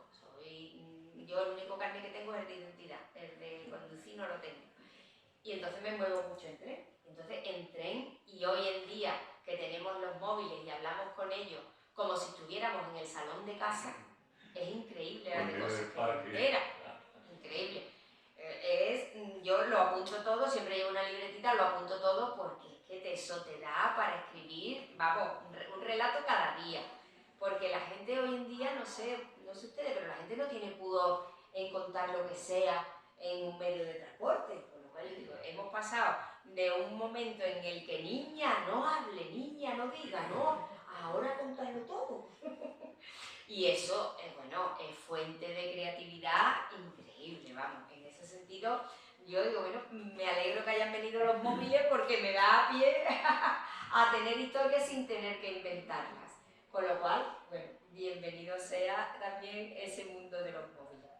Yo el único carnet que tengo es el de identidad, el de conducir no lo tengo. Y entonces me muevo mucho en tren. Entonces, en tren, y hoy en día que tenemos los móviles y hablamos con ellos como si estuviéramos en el salón de casa, es increíble la de cosas que me entera. Increíble. Yo lo apunto todo, siempre llevo una libretita, lo apunto todo porque es que eso te da para escribir, vamos, un relato cada día. Porque la gente hoy en día, no sé ustedes, pero la gente no tiene pudor en contar lo que sea en un medio de transporte. Con lo cual, digo, hemos pasado de un momento en el que niña no hable, niña no diga, no, ahora contarlo todo. Y eso, bueno, es fuente de creatividad increíble, vamos. En ese sentido, yo digo, bueno, me alegro que hayan venido los móviles porque me da pie a tener historias sin tener que inventarlas. Con lo cual, bueno, bienvenido sea también ese mundo de los móviles.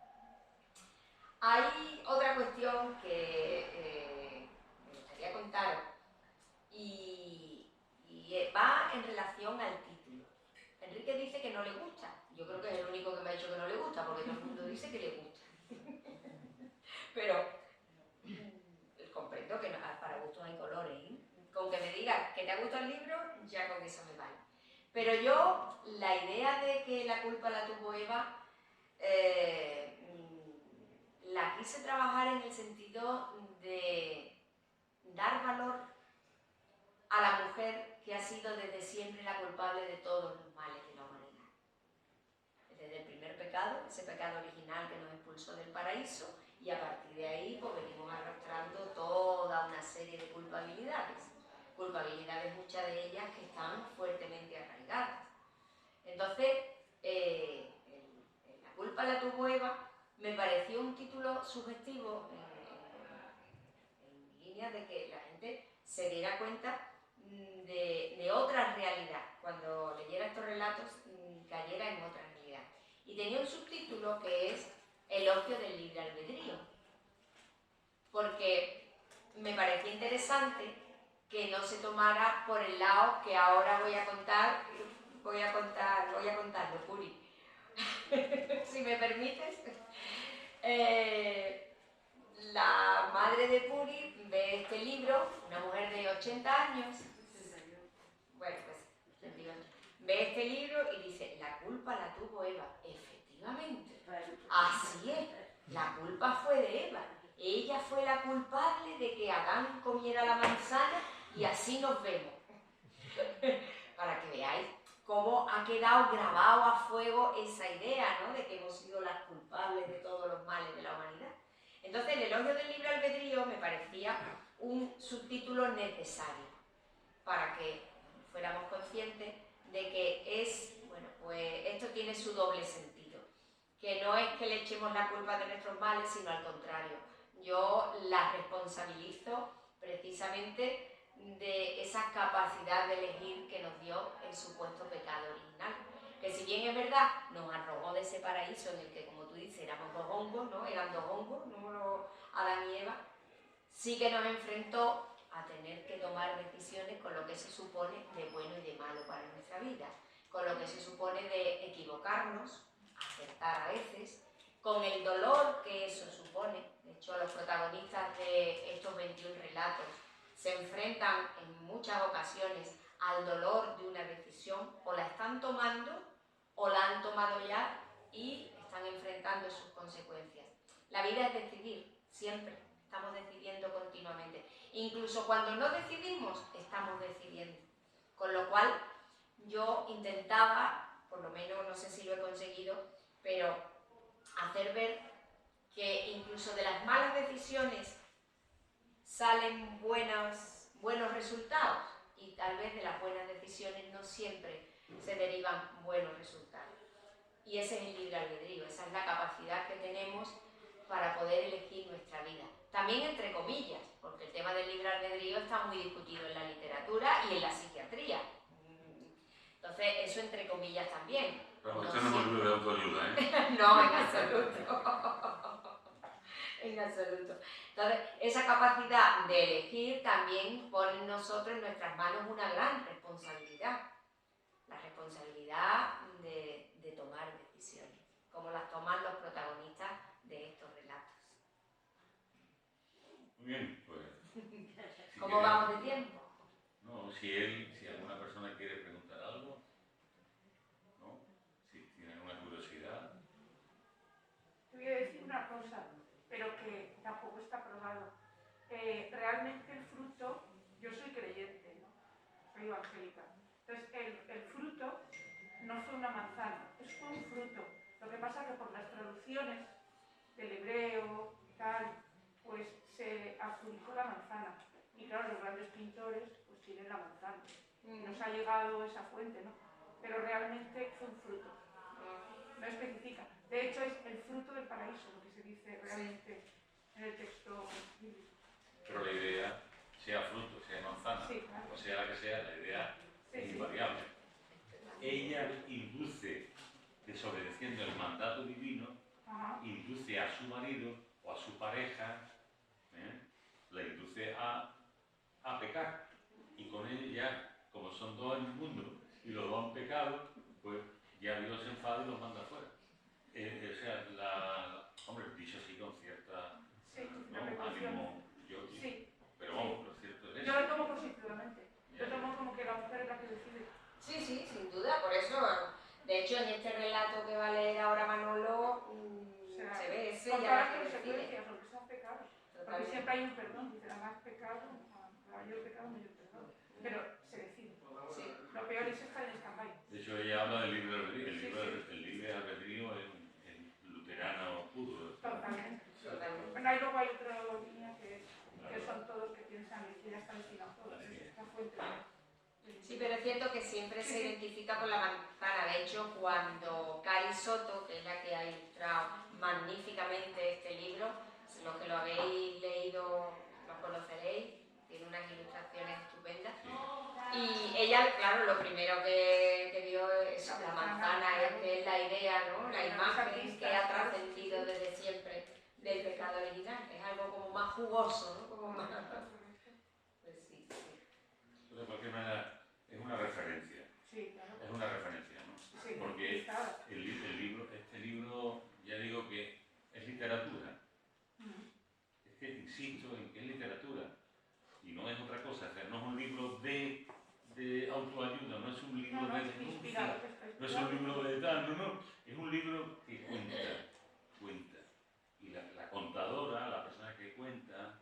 Hay otra cuestión que me gustaría contaros y va en relación al título. Enrique dice que no le gusta. Yo creo que es el único que me ha dicho que no le gusta, porque todo el mundo dice que le gusta. Pero comprendo que para gustos hay colores, ¿eh? Con que me digas que te ha gustado el libro, ya con eso me vale. Pero yo, la idea de que la culpa la tuvo Eva, la quise trabajar en el sentido de dar valor a la mujer que ha sido desde siempre la culpable de todos los males de la humanidad. Desde el primer pecado, ese pecado original que nos expulsó del paraíso, y a partir de ahí pues venimos arrastrando toda una serie de culpabilidades. Culpabilidades, muchas de ellas que están fuertemente arraigadas. Entonces, La culpa la tuvo Eva, me pareció un título sugestivo en línea de que la gente se diera cuenta de otra realidad. Cuando leyera estos relatos, cayera en otra realidad. Y tenía un subtítulo que es Elogio del libre albedrío, porque me parecía interesante que no se tomara por el lado que ahora voy a contarlo, Puri. Si me permites. La madre de Puri ve este libro, una mujer de 80 años, bueno, pues, ve este libro y dice, la culpa la tuvo Eva. Efectivamente, así es, la culpa fue de Eva. Ella fue la culpable de que Adán comiera la manzana y así nos vemos. Para que veáis cómo ha quedado grabado a fuego esa idea, ¿no?, de que hemos sido las culpables de todos los males de la humanidad. Entonces, el elogio del libre albedrío me parecía un subtítulo necesario para que fuéramos conscientes de que pues esto tiene su doble sentido, que no es que le echemos la culpa de nuestros males, sino al contrario. Yo la responsabilizo precisamente de esa capacidad de elegir que nos dio el supuesto pecado original, que si bien es verdad, nos arrojó de ese paraíso en el que, como tú dices, éramos dos hongos, ¿no? Eran dos hongos, ¿no? Adán y Eva, sí que nos enfrentó a tener que tomar decisiones con lo que se supone de bueno y de malo para nuestra vida, con lo que se supone de equivocarnos, acertar a veces, con el dolor que eso supone. De hecho, los protagonistas de estos 21 relatos se enfrentan en muchas ocasiones al dolor de una decisión, o la están tomando o la han tomado ya y están enfrentando sus consecuencias. La vida es decidir, siempre, estamos decidiendo continuamente. Incluso cuando no decidimos, estamos decidiendo. Con lo cual, yo intentaba, por lo menos no sé si lo he conseguido, pero hacer ver que incluso de las malas decisiones salen buenos resultados, y tal vez de las buenas decisiones no siempre se derivan buenos resultados. Y ese es el libre albedrío, esa es la capacidad que tenemos para poder elegir nuestra vida. También entre comillas, porque el tema del libre albedrío está muy discutido en la literatura y en la psiquiatría. Entonces, eso entre comillas también. Pero esto no es un libro de autoayuda, ¿eh? No, en absoluto. En absoluto. Entonces, esa capacidad de elegir también pone en nosotros, en nuestras manos, una gran responsabilidad. La responsabilidad de tomar decisiones, como las toman los protagonistas de estos relatos. Muy bien, pues... Si ¿Cómo vamos de tiempo? No, si alguna persona quiere preguntar algo, ¿no? Si tiene alguna curiosidad. Te voy a decir una cosa, pero que tampoco está probado. Realmente el fruto, yo soy creyente, ¿no? Soy evangélica. Entonces, el fruto no fue una manzana, fue un fruto. Lo que pasa es que por las traducciones del hebreo y tal, pues se adjudicó la manzana. Y claro, los grandes pintores pues tienen la manzana. Nos ha llegado esa fuente, ¿no? Pero realmente fue un fruto. No especifica. De hecho, es el fruto del paraíso, lo que se dice realmente en el texto bíblico. Pero la idea, sea fruto, sea manzana, Sí, claro. o sea la que sea, la idea Sí, es sí. invariable. Ella induce, desobedeciendo el mandato divino, Ajá. induce a su marido o a su pareja, la induce a pecar. Y con ella, como son dos en el mundo y los dos han pecado, pues ya Dios se enfada y los manda fuera. O sea, hombre, dicho así con cierta ánimo, Sí. pero vamos, lo cierto es eso. Yo lo tomo positivamente. Yo tomo como que la mujer es la que decide. Sí, sí, sin duda, por eso, de hecho, en este relato que va a leer ahora Manolo, se ve ese con ya todas la que las decide. consecuencias, porque son pecados. Porque siempre hay un perdón, dice, la más pecado, mayor pecado, mayor perdón. Pero se decide. Sí. Lo peor es estar en stand-by. De hecho, ella habla del libre albedrío. Sí. El libre albedrío es luterano puro. Totalmente. Totalmente. Bueno, ahí luego hay otra línea que son todos que piensan que ya está destinado todo. Es esta fuente. Sí, pero es cierto que siempre se identifica con la manzana. De hecho, cuando Cari Soto, que es la que ha ilustrado magníficamente este libro, los que lo habéis leído lo conoceréis, tiene unas ilustraciones estupendas. Y ella, claro, lo primero que vio es la manzana, que es la idea, ¿no? La imagen que ha trascendido desde siempre del pecado original. Es algo como más jugoso, ¿no? Como más... Pues sí, sí. De cualquier manera, es una referencia. Sí, claro. Es una referencia, ¿no? Sí, porque este libro, ya digo que es literatura. Es que insisto en que es literatura. Y no es otra cosa. O sea, no es un libro de autoayuda, no es un libro de denuncia, no es un libro de tal, no. Es un libro que cuenta. Y la contadora, la persona que cuenta,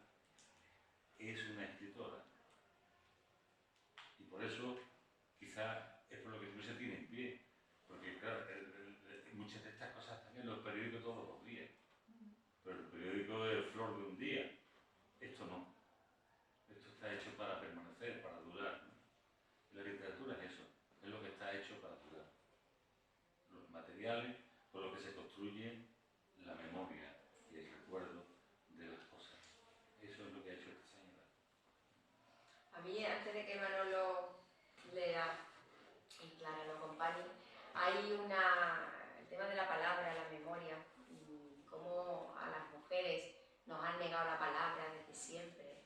es una escritora. Y por eso, quizá es por lo que se tiene en pie. Porque, claro, muchas de estas cosas están en los periódicos todos los días. Pero el periódico es flor de un día. Esto no. Esto está hecho para permanecer, para durar, ¿no? La literatura es eso, es lo que está hecho para durar. Los materiales con los que se construye la memoria y el recuerdo de las cosas. Eso es lo que ha hecho esta señora. A mí, antes de que Manolo lea y Clara lo acompañe, hay el tema de la palabra, la memoria, cómo a las mujeres nos han negado la palabra desde siempre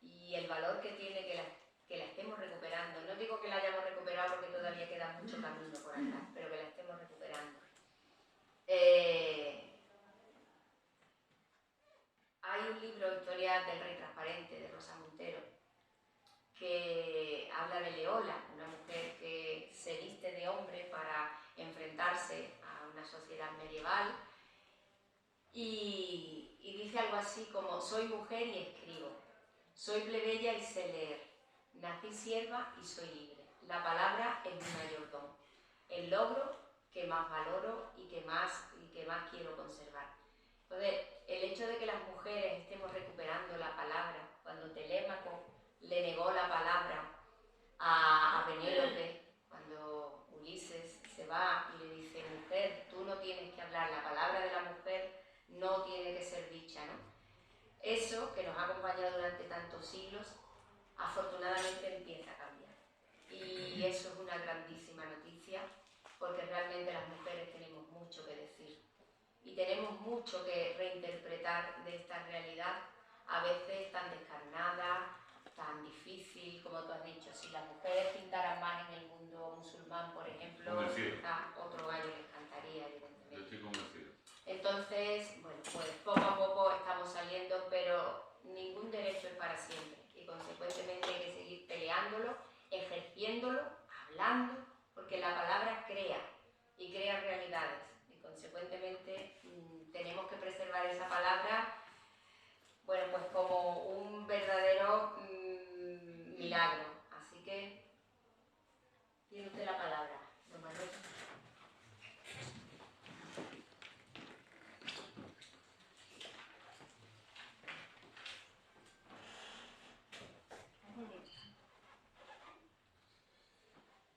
y el valor que tiene que la estemos recuperando. No digo que la hayamos recuperado porque todavía queda mucho camino por andar, pero que la estemos recuperando. Hay un libro, Historia del Rey Transparente, de Rosa Montero, que habla de Leola, una mujer que se viste de hombre para enfrentarse a una sociedad medieval y dice algo así como: soy mujer y escribo, soy plebeya y sé leer, nací sierva y soy libre, la palabra es mi mayor don, el logro que más valoro y que más y que más quiero conservar. Entonces, el hecho de que las mujeres estemos recuperando la palabra, cuando Telémaco le negó la palabra a Penélope, cuando Ulises se va y le dice, mujer, tú no tienes que hablar, la palabra de la mujer no tiene que ser dicha, ¿no? Eso, que nos ha acompañado durante tantos siglos, afortunadamente empieza a cambiar. Y eso es una grandísima noticia, porque realmente las mujeres tenemos mucho que decir. Y tenemos mucho que reinterpretar de esta realidad, a veces tan descarnada, tan difícil, como tú has dicho. Si las mujeres pintaran más en el mundo musulmán, por ejemplo, a otro gallo les cantaría, evidentemente. Yo estoy convencido. Entonces, bueno, pues poco a poco estamos saliendo, pero ningún derecho es para siempre. Y consecuentemente hay que seguir peleándolo, ejerciéndolo, hablando, porque la palabra crea y crea realidades. Y consecuentemente tenemos que preservar esa palabra, bueno, pues como un verdadero milagro. Así que tiene usted la palabra, don Manuel.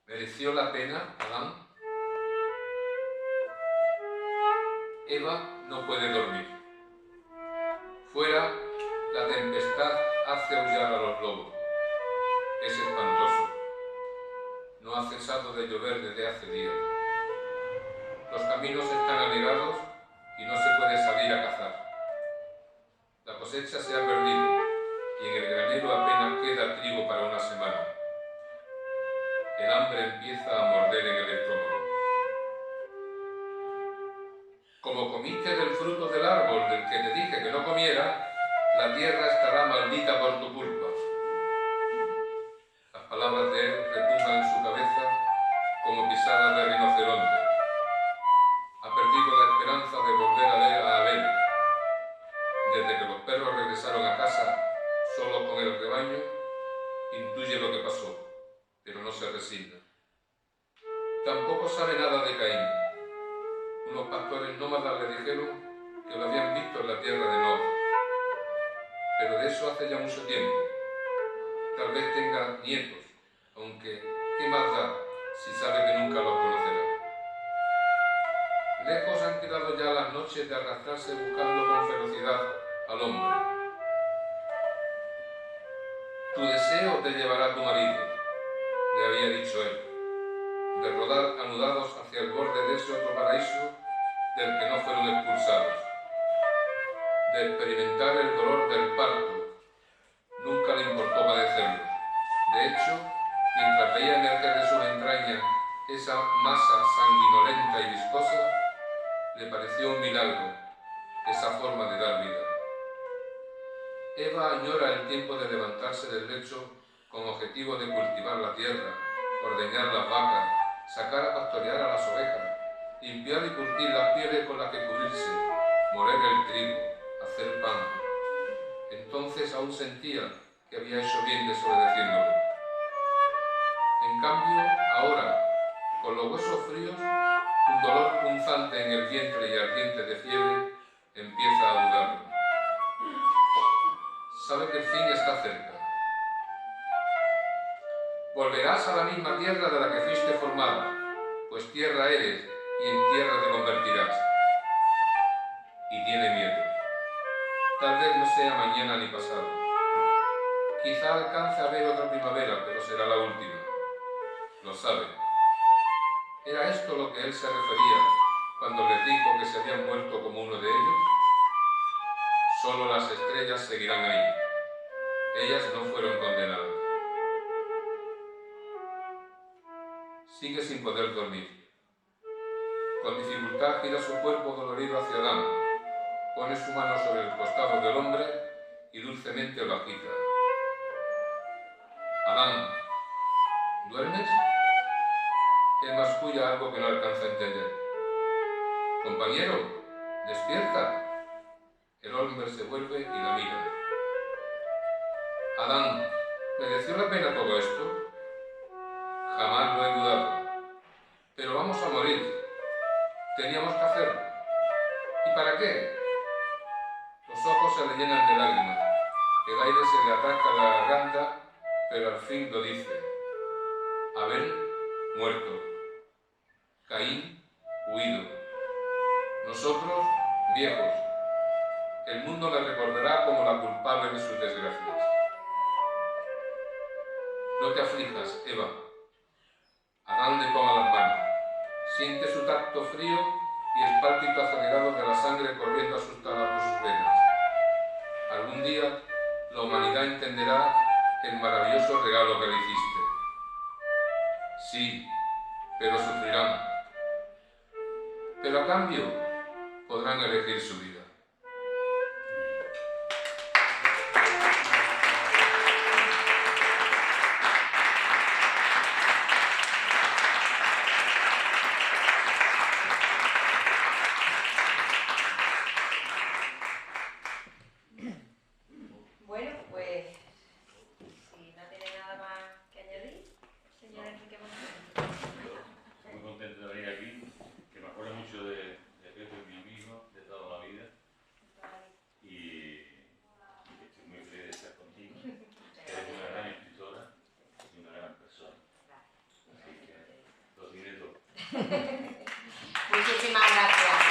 ¿Mereció la pena, Adán? Eva no puede dormir. Fuera, la tempestad hace aullar a los lobos. Es espantoso. No ha cesado de llover desde hace días. Los caminos están anegados y no se puede salir a cazar. La cosecha se ha perdido y en el granero apenas queda trigo para una semana. El hambre empieza a morder en el estómago. Como comiste del fruto del árbol del que te dije que no comiera, la tierra estará maldita por tu culpa. Las palabras de él retumban en su cabeza como pisadas de rinoceronte. Ha perdido la esperanza de volver a ver a Abel. Desde que los perros regresaron a casa solos con el rebaño, intuye lo que pasó, pero no se resigna. Tampoco sabe nada de Caín. Unos pastores nómadas le dijeron que lo habían visto en la tierra de Nod, pero de eso hace ya mucho tiempo. Tal vez tenga nietos, aunque ¿qué más da si sabe que nunca los conocerá? Lejos han quedado ya las noches de arrastrarse buscando con ferocidad al hombre. Tu deseo te llevará a tu marido, le había dicho él, de rodar anudados hacia el borde de ese otro paraíso del que no fueron expulsados, de experimentar el dolor del parto. Nunca le importó padecerlo. De hecho, mientras veía emerger de sus entrañas esa masa sanguinolenta y viscosa, le pareció un milagro esa forma de dar vida. Eva añora el tiempo de levantarse del lecho con objetivo de cultivar la tierra, ordeñar las vacas, sacar a pastorear a las ovejas, limpiar y curtir las pieles con las que cubrirse, moler el trigo, hacer pan. Entonces aún sentía que había hecho bien desobedeciéndolo. En cambio, ahora, con los huesos fríos, un dolor punzante en el vientre y ardiente de fiebre empieza a dudarlo. Sabe que el fin está cerca. Volverás a la misma tierra de la que fuiste formada, pues tierra eres y en tierra te convertirás. Y tiene miedo. Tal vez no sea mañana ni pasado. Quizá alcance a ver otra primavera, pero será la última. Lo sabe. ¿Era esto lo que él se refería cuando les dijo que se habían muerto como uno de ellos? Solo las estrellas seguirán ahí. Ellas no fueron condenadas. Sigue sin poder dormir. Con dificultad gira su cuerpo dolorido hacia Adán, pone su mano sobre el costado del hombre y dulcemente lo agita. Adán, ¿duermes? Él masculla algo que no alcanza a entender. Compañero, despierta. El hombre se vuelve y la mira. Adán, ¿mereció la pena todo esto? Jamás lo he dudado. Pero vamos a morir. Teníamos que hacerlo. se le ataca la garganta, pero al fin lo dice. Abel, muerto. Caín, huido. Nosotros, viejos. El mundo la recordará como la culpable de sus desgracias. No te aflijas, Eva. Adán le toma las manos. Siente su tacto frío y el pálpito acelerado de la sangre corriendo asustada por sus venas. Algún día la humanidad entenderá el maravilloso regalo que le hiciste. Sí, pero sufrirán. Pero a cambio podrán elegir su vida. Bueno, pues si no tiene nada más que añadir, señor Enrique Montes. Muy contento de venir aquí, que me acuerdo mucho de Pepe, mi amigo, de toda la vida, y estoy muy feliz de estar contigo. Eres una gran escritora y una gran persona. Así que lo diré todo. Muchísimas gracias.